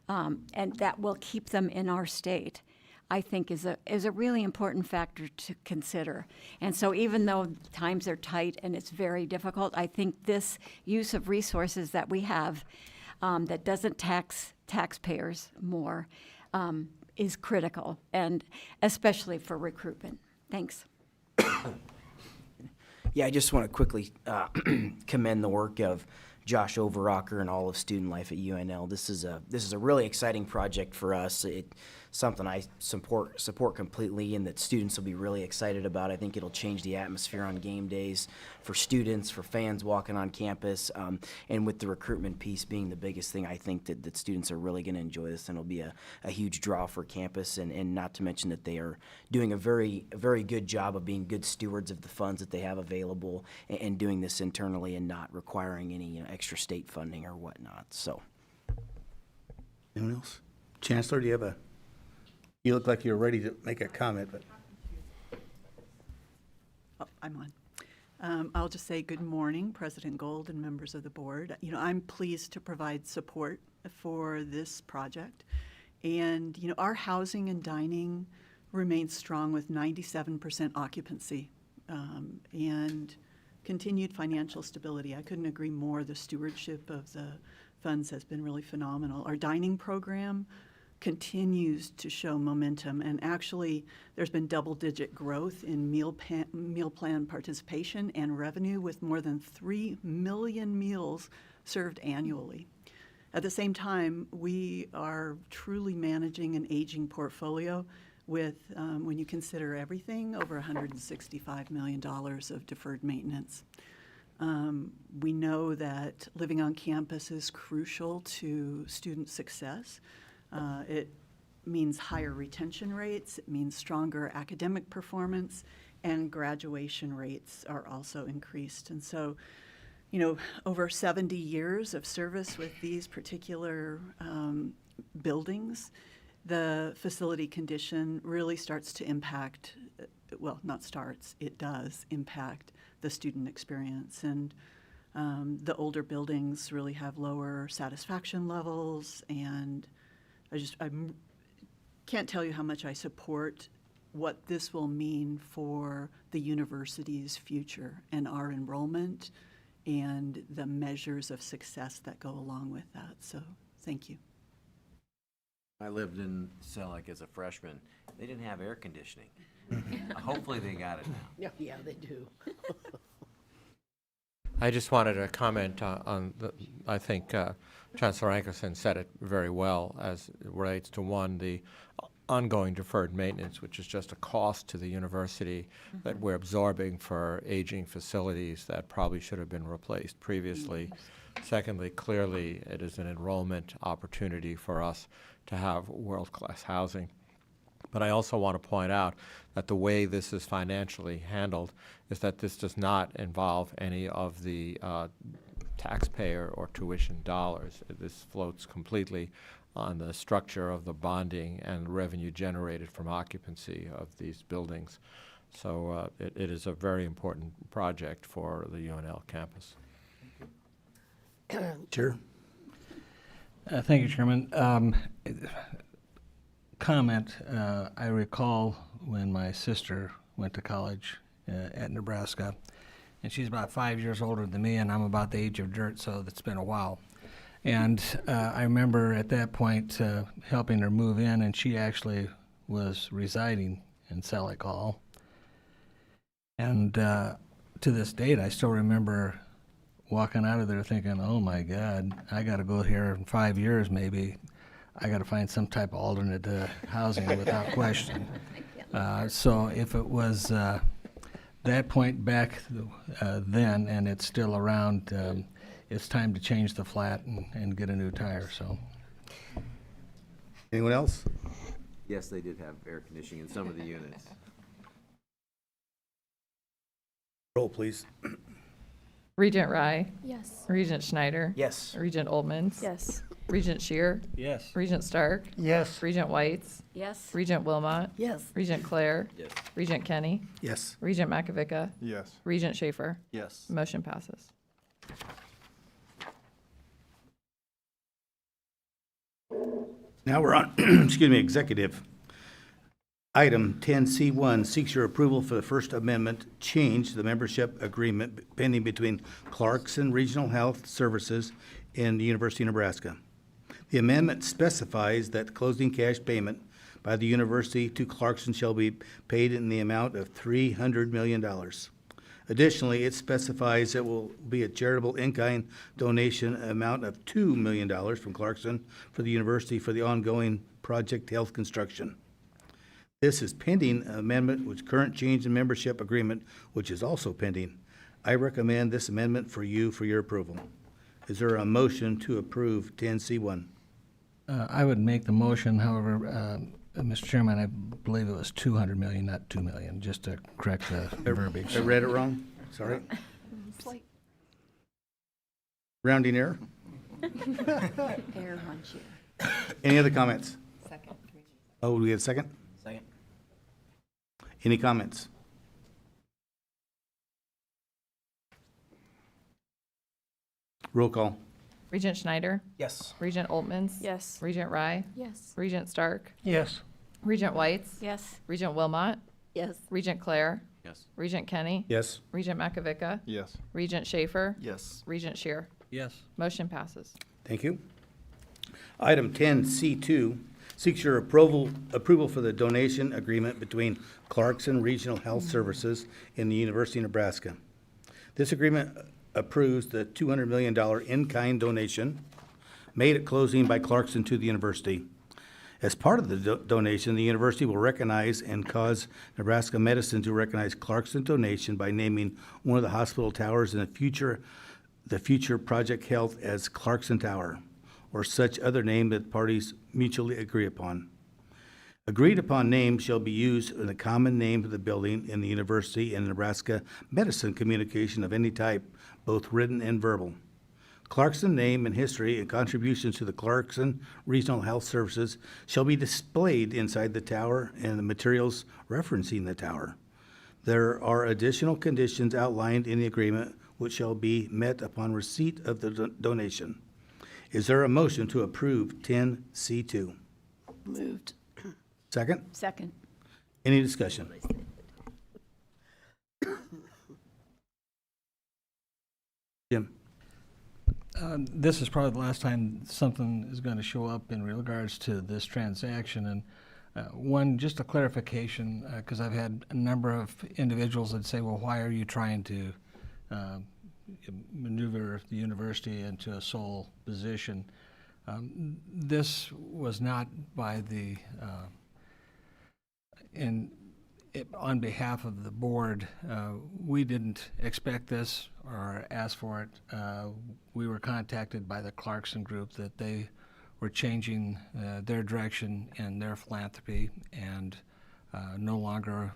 and that will keep them in our state, I think is a really important factor to consider. And so even though times are tight and it's very difficult, I think this use of resources that we have that doesn't tax taxpayers more is critical, and especially for recruitment. Thanks. Yeah, I just want to quickly commend the work of Josh Overocker and all of student life at UNL. This is a really exciting project for us. It's something I support completely, and that students will be really excited about. I think it'll change the atmosphere on game days for students, for fans walking on campus, and with the recruitment piece being the biggest thing, I think that students are really going to enjoy this, and it'll be a huge draw for campus, and not to mention that they are doing a very good job of being good stewards of the funds that they have available, and doing this internally and not requiring any extra state funding or whatnot. So, Anyone else? Chancellor, do you have you look like you're ready to make a comment, but. Oh, I'm on. I'll just say good morning, President Gold and members of the board. I'm pleased to provide support for this project. And, our housing and dining remains strong with 97% occupancy and continued financial stability. I couldn't agree more. The stewardship of the funds has been really phenomenal. Our dining program continues to show momentum, and actually there's been double-digit growth in meal plan participation and revenue, with more than 3 million meals served annually. At the same time, we are truly managing an aging portfolio with, when you consider everything, over $165 million of deferred maintenance. We know that living on campus is crucial to student success. It means higher retention rates, it means stronger academic performance, and graduation rates are also increased. And so, over 70 years of service with these particular buildings, the facility condition really starts to impact, well, not starts, it does impact the student experience. And the older buildings really have lower satisfaction levels, and I can't tell you how much I support what this will mean for the university's future and our enrollment and the measures of success that go along with that. So, thank you. I lived in Selleck as a freshman. They didn't have air conditioning. Hopefully they got it now. Yeah, they do. I just wanted to comment on I think Chancellor Ankerson said it very well as it relates to, one, the ongoing deferred maintenance, which is just a cost to the university that we're absorbing for aging facilities that probably should have been replaced previously. Secondly, clearly it is an enrollment opportunity for us to have world-class housing. But I also want to point out that the way this is financially handled is that this does not involve any of the taxpayer or tuition dollars. This floats completely on the structure of the bonding and revenue generated from occupancy of these buildings. So it is a very important project for the UNL campus. Chair? Thank you, Chairman. Comment, I recall when my sister went to college at Nebraska, and she's about 5 years older than me, and I'm about the age of dirt, so it's been a while. And I remember at that point helping her move in, and she actually was residing in Selleck Hall. And to this date, I still remember walking out of there thinking, oh my God, I got to go here in 5 years maybe. I got to find some type of alternate housing without question. So if it was that point back then and it's still around, it's time to change the flat and get a new tire. So, Anyone else? Yes, they did have air conditioning in some of the units. Roll, please. Regent Rye, Yes. Regent Schneider, Yes. Regent Olmans, Yes. Regent Shear, Yes. Regent Stark, Yes. Regent Whites, Yes. Regent Wilmot, Yes. Regent Claire, Yes. Regent Kenny, Yes. Regent McAvica, Yes. Regent Schaefer. Yes. Motion passes. Now we're on, excuse me, executive. Item 10C1 seeks your approval for the First Amendment change to the membership agreement pending between Clarkson Regional Health Services and the University of Nebraska. The amendment specifies that closing cash payment by the university to Clarkson shall be paid in the amount of $300 million. Additionally, it specifies it will be a charitable in-kind donation amount of $2 million from Clarkson for the university for the ongoing Project Health construction. This is pending amendment with current change in membership agreement, which is also pending. I recommend this amendment for you for your approval. Is there a motion to approve 10C1? I would make the motion, however, Mr. Chairman, I believe it was 200 million, not 2 million, just to correct the verbiage. I read it wrong, sorry. Rounding error. Air hunch you. Any other comments? Oh, do we have a second? Second. Any comments? Roll call. Regent Schneider, Yes. Regent Oltmans, Yes. Regent Rye, Yes. Regent Stark, Yes. Regent Whites, Yes. Regent Wilmot, Yes. Regent Claire, Yes. Regent Kenny, Yes. Regent McAvica, Yes. Regent Schaefer, Yes. Regent Shear. Yes. Motion passes. Thank you. Item 10C2 seeks your approval for the donation agreement between Clarkson Regional Health Services and the University of Nebraska. This agreement approves the $200 million in-kind donation made at closing by Clarkson to the university. As part of the donation, the university will recognize and cause Nebraska Medicine to recognize Clarkson's donation by naming one of the hospital towers in the future Project Health as Clarkson Tower, or such other name that parties mutually agree upon. Agreed upon names shall be used in the common name of the building in the university and Nebraska medicine communication of any type, both written and verbal. Clarkson name and history and contributions to the Clarkson Regional Health Services shall be displayed inside the tower and the materials referencing the tower. There are additional conditions outlined in the agreement which shall be met upon receipt of the donation. Is there a motion to approve 10C2? Moved. Second? Second. Any discussion? Jim? This is probably the last time something is going to show up in regards to this transaction. And one, just a clarification, because I've had a number of individuals that say, well, why are you trying to maneuver the university into a sole position? This was not by the, on behalf of the board. We didn't expect this or ask for it. We were contacted by the Clarkson Group that they were changing their direction and their philanthropy and no longer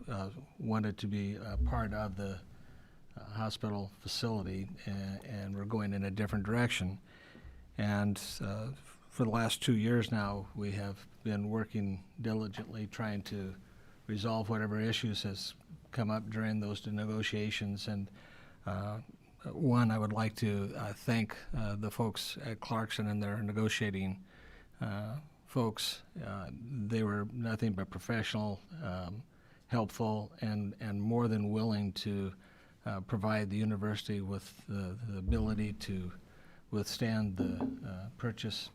wanted to be a part of the hospital facility, and we're going in a different direction. And for the last 2 years now, we have been working diligently trying to resolve whatever issues has come up during those negotiations. And one, I would like to thank the folks at Clarkson and their negotiating folks. They were nothing but professional, helpful, and more than willing to provide the university with the ability to withstand the purchase,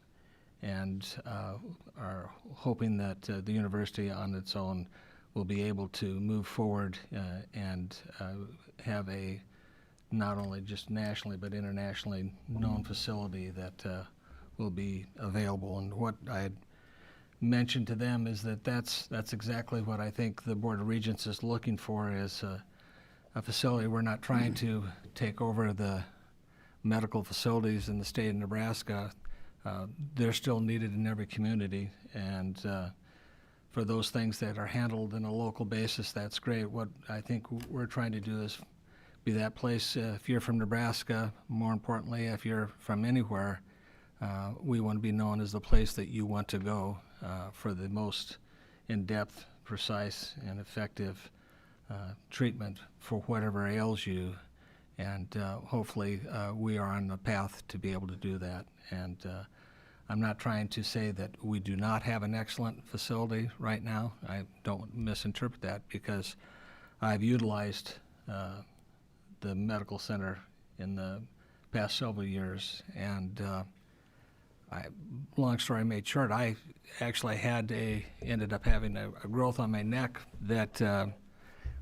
and are hoping that the university on its own will be able to move forward and have a not only just nationally but internationally known facility that will be available. And what I had mentioned to them is that that's exactly what I think the Board of Regents is looking for, is a facility. We're not trying to take over the medical facilities in the state of Nebraska. They're still needed in every community, and for those things that are handled on a local basis, that's great. What I think we're trying to do is be that place. If you're from Nebraska, more importantly, if you're from anywhere, we want to be known as the place that you want to go for the most in-depth, precise, and effective treatment for whatever ails you. And hopefully we are on the path to be able to do that. And I'm not trying to say that we do not have an excellent facility right now. I don't misinterpret that, because I've utilized the medical center in the past several years, and long story made short, I actually ended up having a growth on my neck that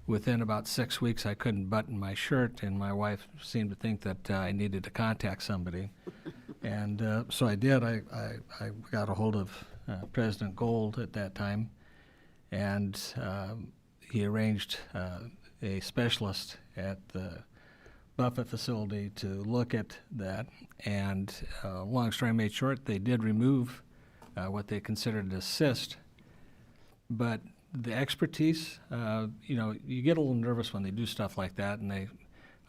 within about 6 weeks I couldn't button my shirt, and my wife seemed to think that I needed to contact somebody. And so I did. I got a hold of President Gold at that time, and he arranged a specialist at the Buffett facility to look at that. And long story made short, they did remove what they considered a cyst. But the expertise, you get a little nervous when they do stuff like that. And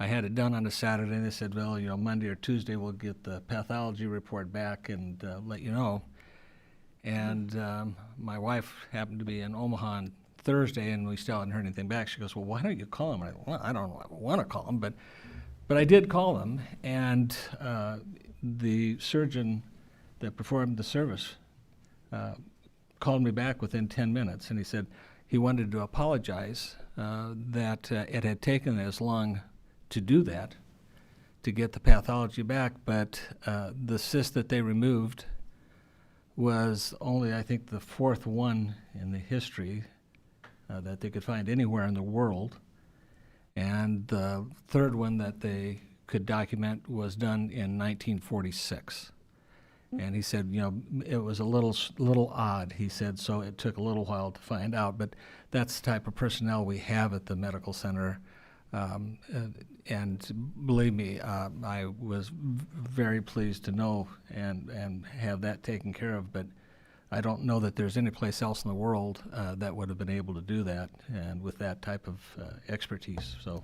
I had it done on a Saturday, and they said, well, Monday or Tuesday we'll get the pathology report back and let you know. And my wife happened to be in Omaha on Thursday, and we still hadn't heard anything back. She goes, well, why don't you call him? And I go, well, I don't know, I want to call him, but I did call him, and the surgeon that performed the service called me back within 10 minutes, and he said he wanted to apologize that it had taken as long to do that, to get the pathology back, but the cyst that they removed was only, I think, the fourth one in the history that they could find anywhere in the world. And the third one that they could document was done in 1946. And he said, it was a little odd, he said, so it took a little while to find out. But that's the type of personnel we have at the medical center. And believe me, I was very pleased to know and have that taken care of. But I don't know that there's any place else in the world that would have been able to do that, and with that type of expertise. So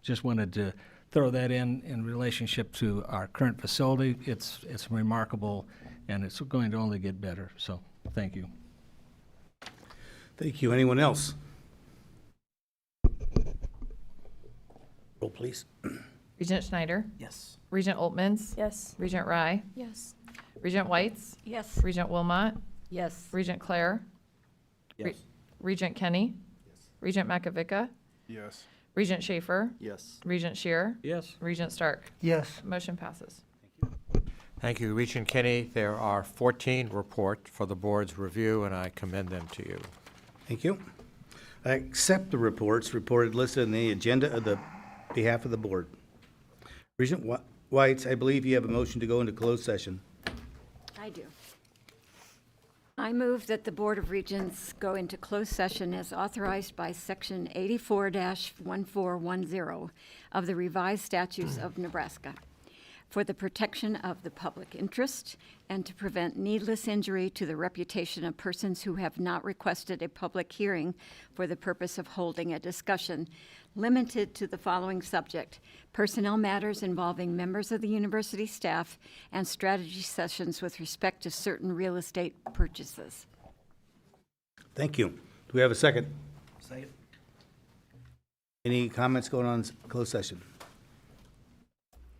just wanted to throw that in relationship to our current facility. It's remarkable, and it's going to only get better. So thank you. Thank you. Anyone else? Roll, please. Regent Schneider? Yes. Regent Oltmans? Yes. Regent Rye? Yes. Regent Whites? Yes. Regent Wilmot? Yes. Regent Claire? Yes. Regent Kenny? Regent Makovica? Yes. Regent Schaefer? Yes. Regent Shear? Yes. Regent Stark? Yes. Motion passes. Thank you, Regent Kenny. There are 14 reports for the board's review, and I commend them to you. Thank you. I accept the reports reported listed in the agenda of the behalf of the board. Regent Whites, I believe you have a motion to go into closed session. I do. I move that the Board of Regents go into closed session as authorized by Section 84-1410 of the revised statutes of Nebraska for the protection of the public interest and to prevent needless injury to the reputation of persons who have not requested a public hearing for the purpose of holding a discussion limited to the following subject: personnel matters involving members of the university staff and strategy sessions with respect to certain real estate purchases. Thank you. Do we have a second? Second. Any comments going on in closed session?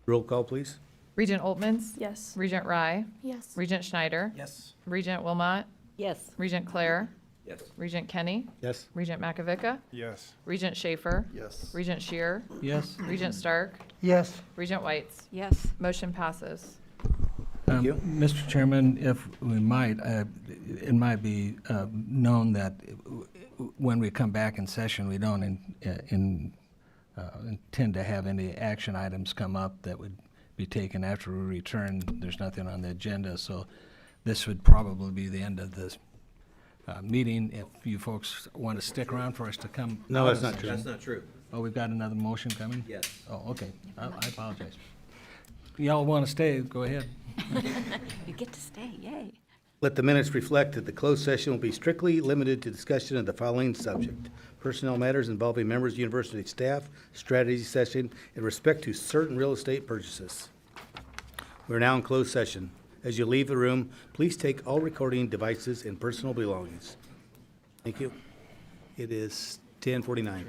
Roll call, please. Regent Oltmans? Yes. Regent Rye? Yes. Regent Schneider? Yes. Regent Wilmot? Yes. Regent Claire? Yes. Regent Kenny? Yes. Regent Makovica? Yes. Regent Schaefer? Yes. Regent Shear? Yes. Regent Stark? Yes. Regent Whites? Yes. Motion passes. Thank you. Mr. Chairman, if we might, it might be known that when we come back in session, we don't intend to have any action items come up that would be taken after we return. There's nothing on the agenda, so this would probably be the end of this meeting. If you folks want to stick around for us to come. No, that's not true. That's not true. Oh, we've got another motion coming? Yes. Oh, okay. I apologize. Y'all want to stay, go ahead. You get to stay, yay. Let the minutes reflect that the closed session will be strictly limited to discussion of the following subject: personnel matters involving members of university staff, strategy session in respect to certain real estate purchases. We're now in closed session. As you leave the room, please take all recording devices and personal belongings. Thank you. It is 10:49.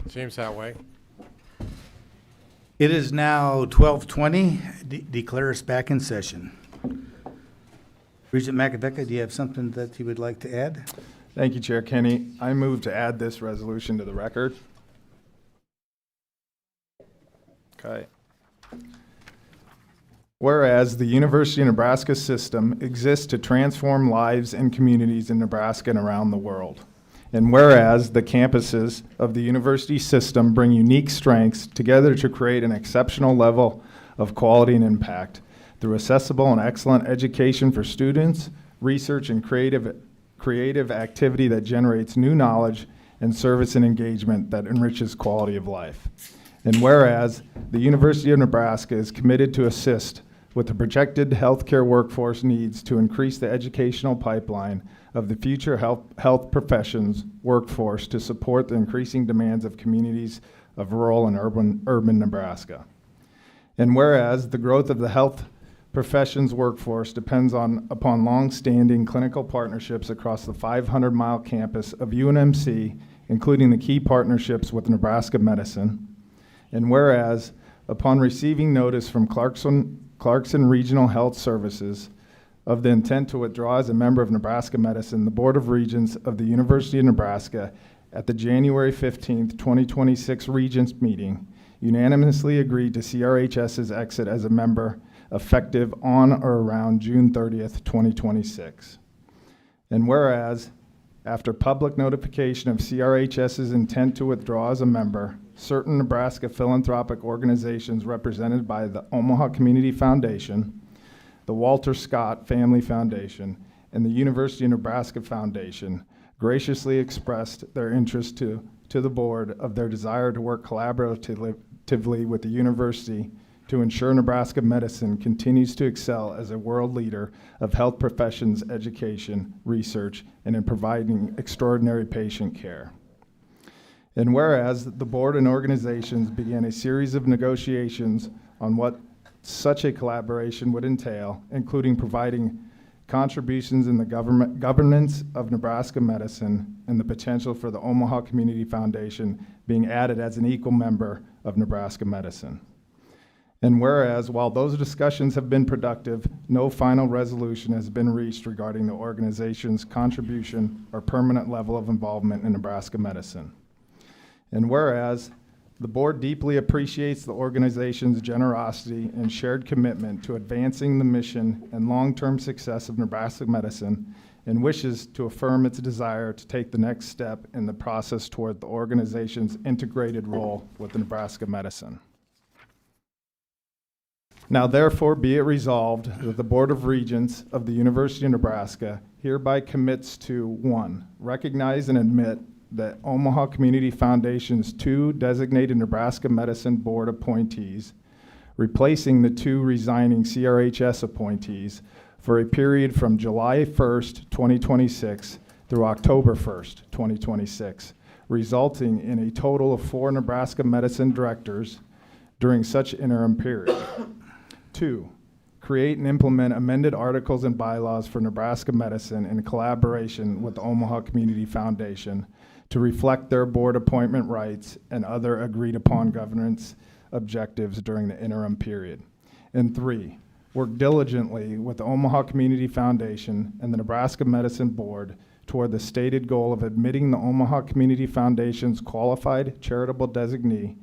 Seems that way. It is now 12:20. Declare us back in session. Regent McAvica, do you have something that you would like to add? Thank you, Chair Kenny. I move to add this resolution to the record. Okay. Whereas the University of Nebraska system exists to transform lives and communities in Nebraska and around the world. And whereas the campuses of the university system bring unique strengths together to create an exceptional level of quality and impact through accessible and excellent education for students, research and creative activity that generates new knowledge, and service and engagement that enriches quality of life. And whereas the University of Nebraska is committed to assist with the projected healthcare workforce needs to increase the educational pipeline of the future health professions workforce to support the increasing demands of communities of rural and urban Nebraska. And whereas the growth of the health professions workforce depends upon long-standing clinical partnerships across the 500-mile campus of UNMC, including the key partnerships with Nebraska Medicine. And whereas upon receiving notice from Clarkson Regional Health Services of the intent to withdraw as a member of Nebraska Medicine, the Board of Regents of the University of Nebraska at the January 15th, 2026 Regents meeting unanimously agreed to CRHS's exit as a member effective on or around June 30th, 2026. And whereas, after public notification of CRHS's intent to withdraw as a member, certain Nebraska philanthropic organizations represented by the Omaha Community Foundation, the Walter Scott Family Foundation, and the University of Nebraska Foundation graciously expressed their interest to the board of their desire to work collaboratively with the university to ensure Nebraska Medicine continues to excel as a world leader of health professions education, research, and in providing extraordinary patient care. And whereas the board and organizations began a series of negotiations on what such a collaboration would entail, including providing contributions in the governance of Nebraska Medicine and the potential for the Omaha Community Foundation being added as an equal member of Nebraska Medicine. And whereas, while those discussions have been productive, no final resolution has been reached regarding the organization's contribution or permanent level of involvement in Nebraska Medicine. And whereas, the board deeply appreciates the organization's generosity and shared commitment to advancing the mission and long-term success of Nebraska Medicine and wishes to affirm its desire to take the next step in the process toward the organization's integrated role with Nebraska Medicine. Now therefore be it resolved that the Board of Regents of the University of Nebraska hereby commits to 1, recognize and admit that Omaha Community Foundation's 2 designated Nebraska Medicine Board appointees, replacing the 2 resigning CRHS appointees for a period from July 1st, 2026 through October 1st, 2026, resulting in a total of 4 Nebraska Medicine directors during such interim period. 2, create and implement amended articles and bylaws for Nebraska Medicine in collaboration with the Omaha Community Foundation to reflect their board appointment rights and other agreed-upon governance objectives during the interim period. And 3, work diligently with the Omaha Community Foundation and the Nebraska Medicine Board toward the stated goal of admitting the Omaha Community Foundation's qualified charitable designee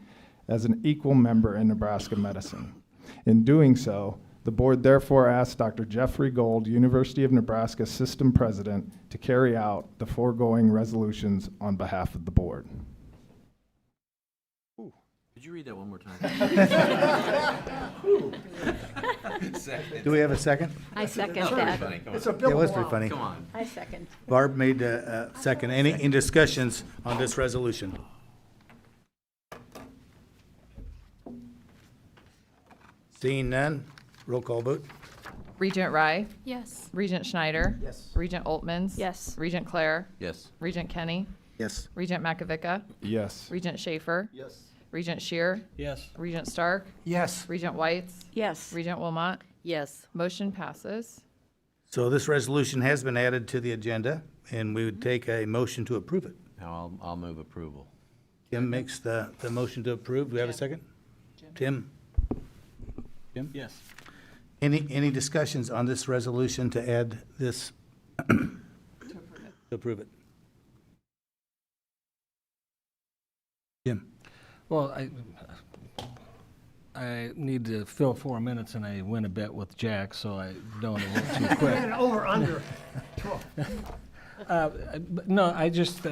as an equal member in Nebraska Medicine. In doing so, the board therefore asks Dr. Jeffrey Gold, University of Nebraska System President, to carry out the foregoing resolutions on behalf of the board. Did you read that one more time? Do we have a second? I second Pretty that. funny. Come on. It's a It bill was of pretty law. funny. Come on. I second. Barb made a second. Any discussions on this resolution? Seeing none, roll call vote. Regent Rye, Yes. Regent Schneider. Yes. Regent Oltmans. Yes. Regent Claire, Yes. Regent Kenny, Yes. Regent McAvica, Yes. Regent Schaefer, Yes. Regent Shear, Yes. Regent Stark, Yes. Regent Whites, Yes. Regent Wilmot. Yes. Motion passes. So this resolution has been added to the agenda, and we would take a motion to approve it. Now I'll move approval. Tim makes the motion to approve. Do we have a second? Tim? Tim? Yes. Any discussions on this resolution to add this? To approve it. Jim? Well, I need to fill 4 minutes, and I win a bet with Jack, so I don't want to work too quick. And over, under. But no, I just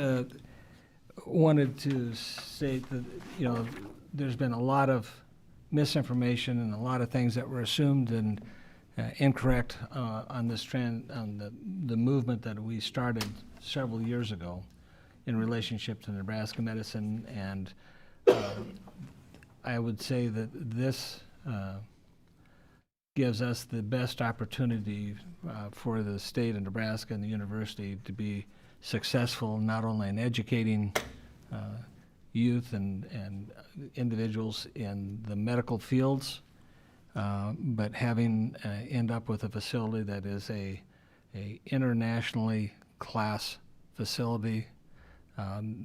wanted to say that, you know, there's been a lot of misinformation and a lot of things that were assumed and incorrect on this trend, on the movement that we started several years ago in relationship to Nebraska medicine. And I would say that this gives us the best opportunity for the state of Nebraska and the university to be successful not only in educating youth and individuals in the medical fields, but having end up with a facility that is a internationally class facility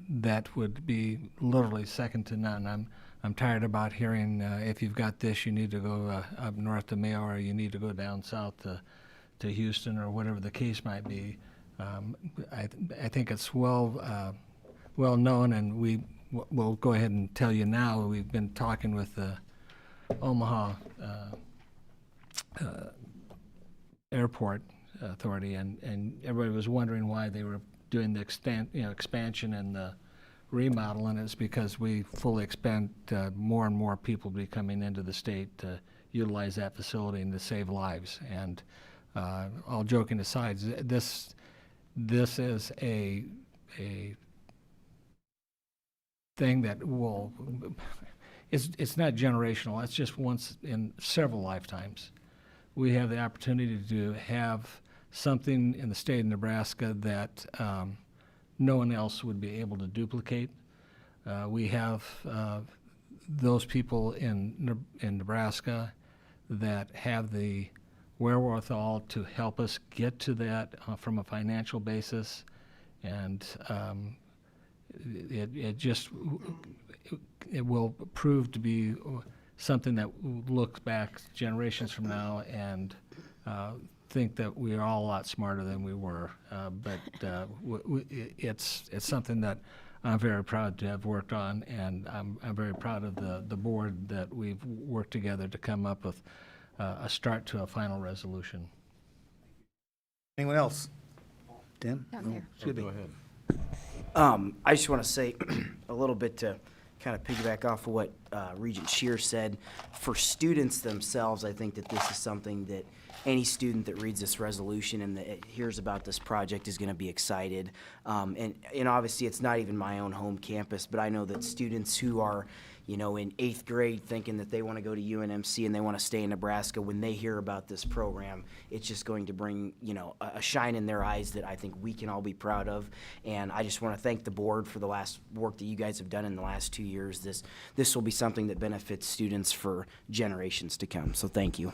that would be literally second to none. I'm tired about hearing if you've got this, you need to go up north to Mayo, or you need to go down south to Houston, or whatever the case might be. I think it's well known, and we'll go ahead and tell you now. We've been talking with the Omaha Airport Authority, and everybody was wondering why they were doing the expansion and the remodel, and it's because we fully expect more and more people to be coming into the state to utilize that facility and to save lives. And all joking aside, this is a thing that will, it's not generational, it's just once in several lifetimes. We have the opportunity to have something in the state of Nebraska that no one else would be able to duplicate. We have those people in Nebraska that have the wherewithal to help us get to that from a financial basis, and it will prove to be something that looks back generations from now and think that we are all a lot smarter than we were. But it's something that I'm very proud to have worked on, and I'm very proud of the board that we've worked together to come up with a start to a final resolution. Anyone else? Tim? Down there. Excuse me. Go ahead. I just want to say a little bit to kind of piggyback off of what Regent Shear said. For students themselves, I think that this is something that any student that reads this resolution and that hears about this project is going to be excited. And obviously, it's not even my own home campus, but I know that students who are, in 8th grade thinking that they want to go to UNMC and they want to stay in Nebraska, when they hear about this program, it's just going to bring, a shine in their eyes that I think we can all be proud of. And I just want to thank the board for the last work that you guys have done in the last 2 years. This will be something that benefits students for generations to come. So thank you.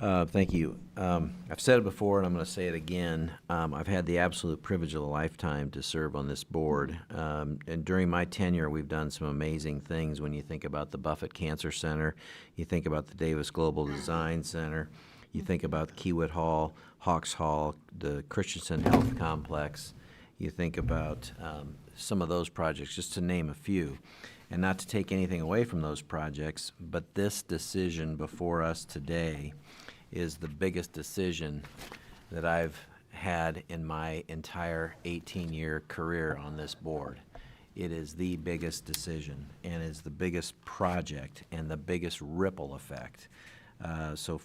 Thank you. I've said it before, and I'm going to say it again. I've had the absolute privilege of a lifetime to serve on this board. And during my tenure, we've done some amazing things. When you think about the Buffett Cancer Center, you think about the Davis Global Design Center, you think about Kiewit Hall, Hawks Hall, the Christensen Health Complex, you think about some of those projects, just to name a few. And not to take anything away from those projects, but this decision before us today is the biggest decision that I've had in my entire 18-year career on this board. It is the biggest decision, and is the biggest project and the biggest ripple effect. So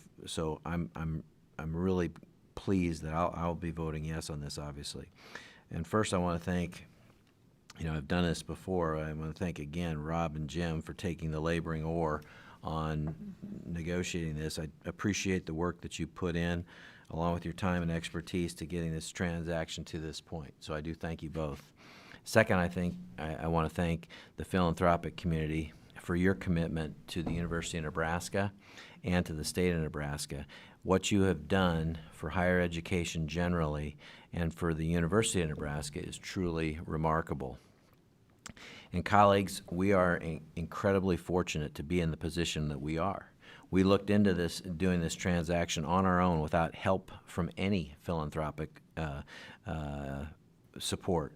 I'm really pleased that I'll be voting yes on this, obviously. And first, I want to thank. I've done this before. I want to thank again Rob and Jim for taking the laboring oar on negotiating this. I appreciate the work that you put in, along with your time and expertise, to getting this transaction to this point. So I do thank you both. Second, I want to thank the philanthropic community for your commitment to the University of Nebraska and to the state of Nebraska. What you have done for higher education generally and for the University of Nebraska is truly remarkable. And colleagues, we are incredibly fortunate to be in the position that we are. We looked into this, doing this transaction on our own without help from any philanthropic support.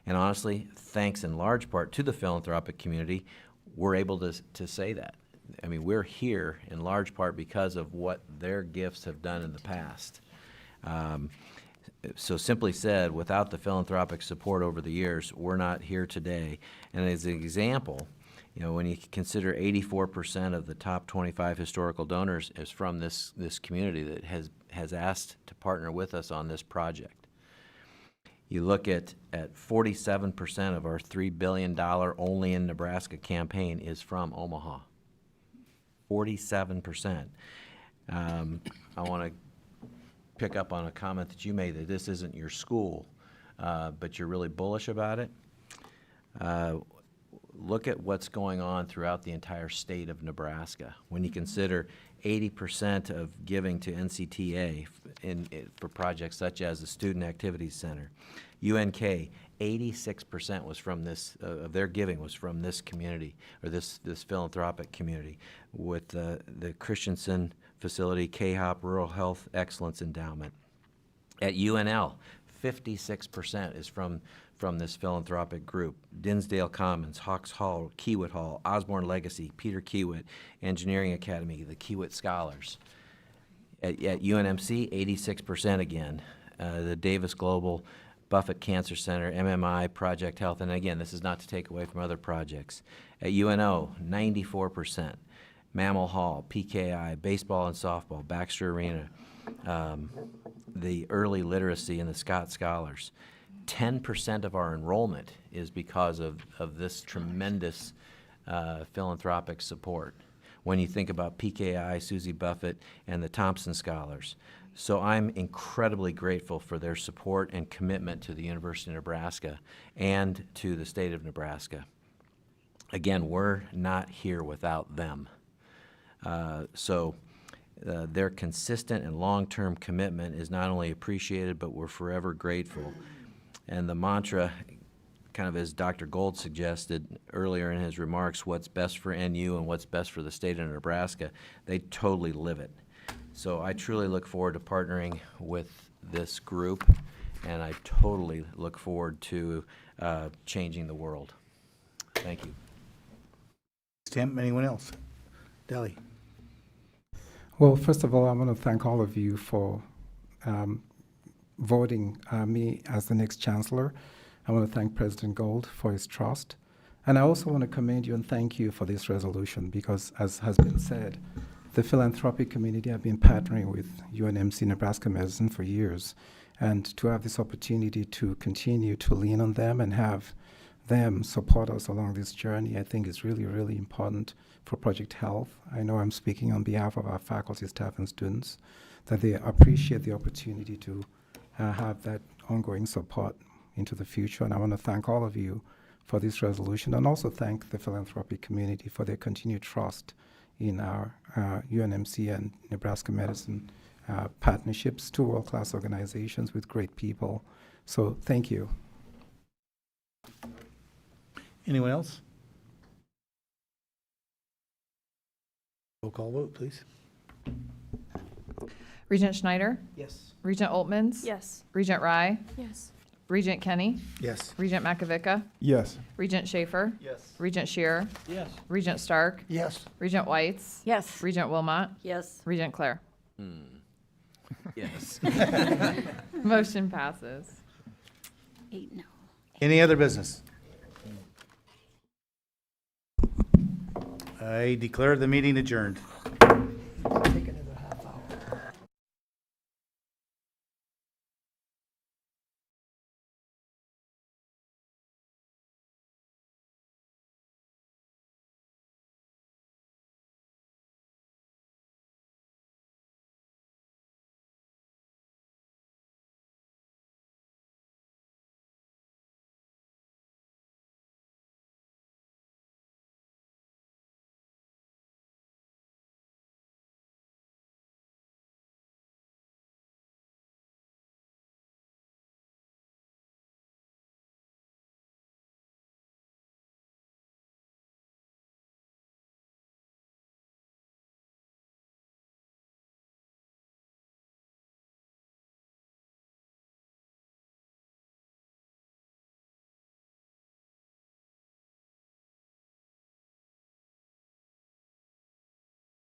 And honestly, thanks in large part to the philanthropic community, we're able to say that. I mean, we're here in large part because of what their gifts have done in the past. So simply said, without the philanthropic support over the years, we're not here today. And as an example, you know, when you consider 84% of the top 25 historical donors is from this community that has asked to partner with us on this project. You look at 47% of our $3 billion Only in Nebraska campaign is from Omaha. 47%. I want to pick up on a comment that you made that this isn't your school, but you're really bullish about it. Look at what's going on throughout the entire state of Nebraska. When you consider 80% of giving to NCTA for projects such as the Student Activities Center, UNK, 86% was from this, of their giving was from this community, or this philanthropic community, with the Christensen facility, K-HOP, Rural Health Excellence Endowment. At UNL, 56% is from this philanthropic group. Dinsdale Commons, Hawks Hall, Kiewit Hall, Osborne Legacy, Peter Kiewit, Engineering Academy, the Kiewit Scholars. At UNMC, 86% again. The Davis Global, Buffett Cancer Center, MMI, Project Health, and again, this is not to take away from other projects. At UNO, 94%. Mammal Hall, PKI, baseball and softball, Baxter Arena, the early literacy and the Scott Scholars. 10% of our enrollment is because of this tremendous philanthropic support. When you think about PKI, Susie Buffett, and the Thompson Scholars. So I'm incredibly grateful for their support and commitment to the University of Nebraska and to the state of Nebraska. Again, we're not here without them. Their consistent and long-term commitment is not only appreciated, but we're forever grateful. And the mantra, kind of as Dr. Gold suggested earlier in his remarks, what's best for NU and what's best for the state of Nebraska, they totally live it. So I truly look forward to partnering with this group, and I totally look forward to changing the world. Thank you. Tim, anyone else? Deli. Well, first of all, I want to thank all of you for voting me as the next chancellor. I want to thank President Gold for his trust. And I also want to commend you and thank you for this resolution because, as has been said, the philanthropic community have been partnering with UNMC Nebraska Medicine for years. And to have this opportunity to continue to lean on them and have them support us along this journey, I think is really, really important for Project Health. I know I'm speaking on behalf of our faculty, staff, and students, that they appreciate the opportunity to have that ongoing support into the future. And I want to thank all of you for this resolution and also thank the philanthropic community for their continued trust in our UNMC and Nebraska Medicine partnerships, two world-class organizations with great people. So thank you. Anyone else? Roll call vote, please. Regent Schneider? Yes. Regent Oltmans? Yes. Regent Rye? Yes. Regent Kenny? Yes. Regent Makovica? Yes. Regent Schaefer? Yes. Regent Shearer? Yes. Regent Stark? Yes. Regent Whites? Yes. Regent Wilmot? Yes. Regent Claire? Yes. Motion passes. 8 no. Any other business? I declare the meeting adjourned.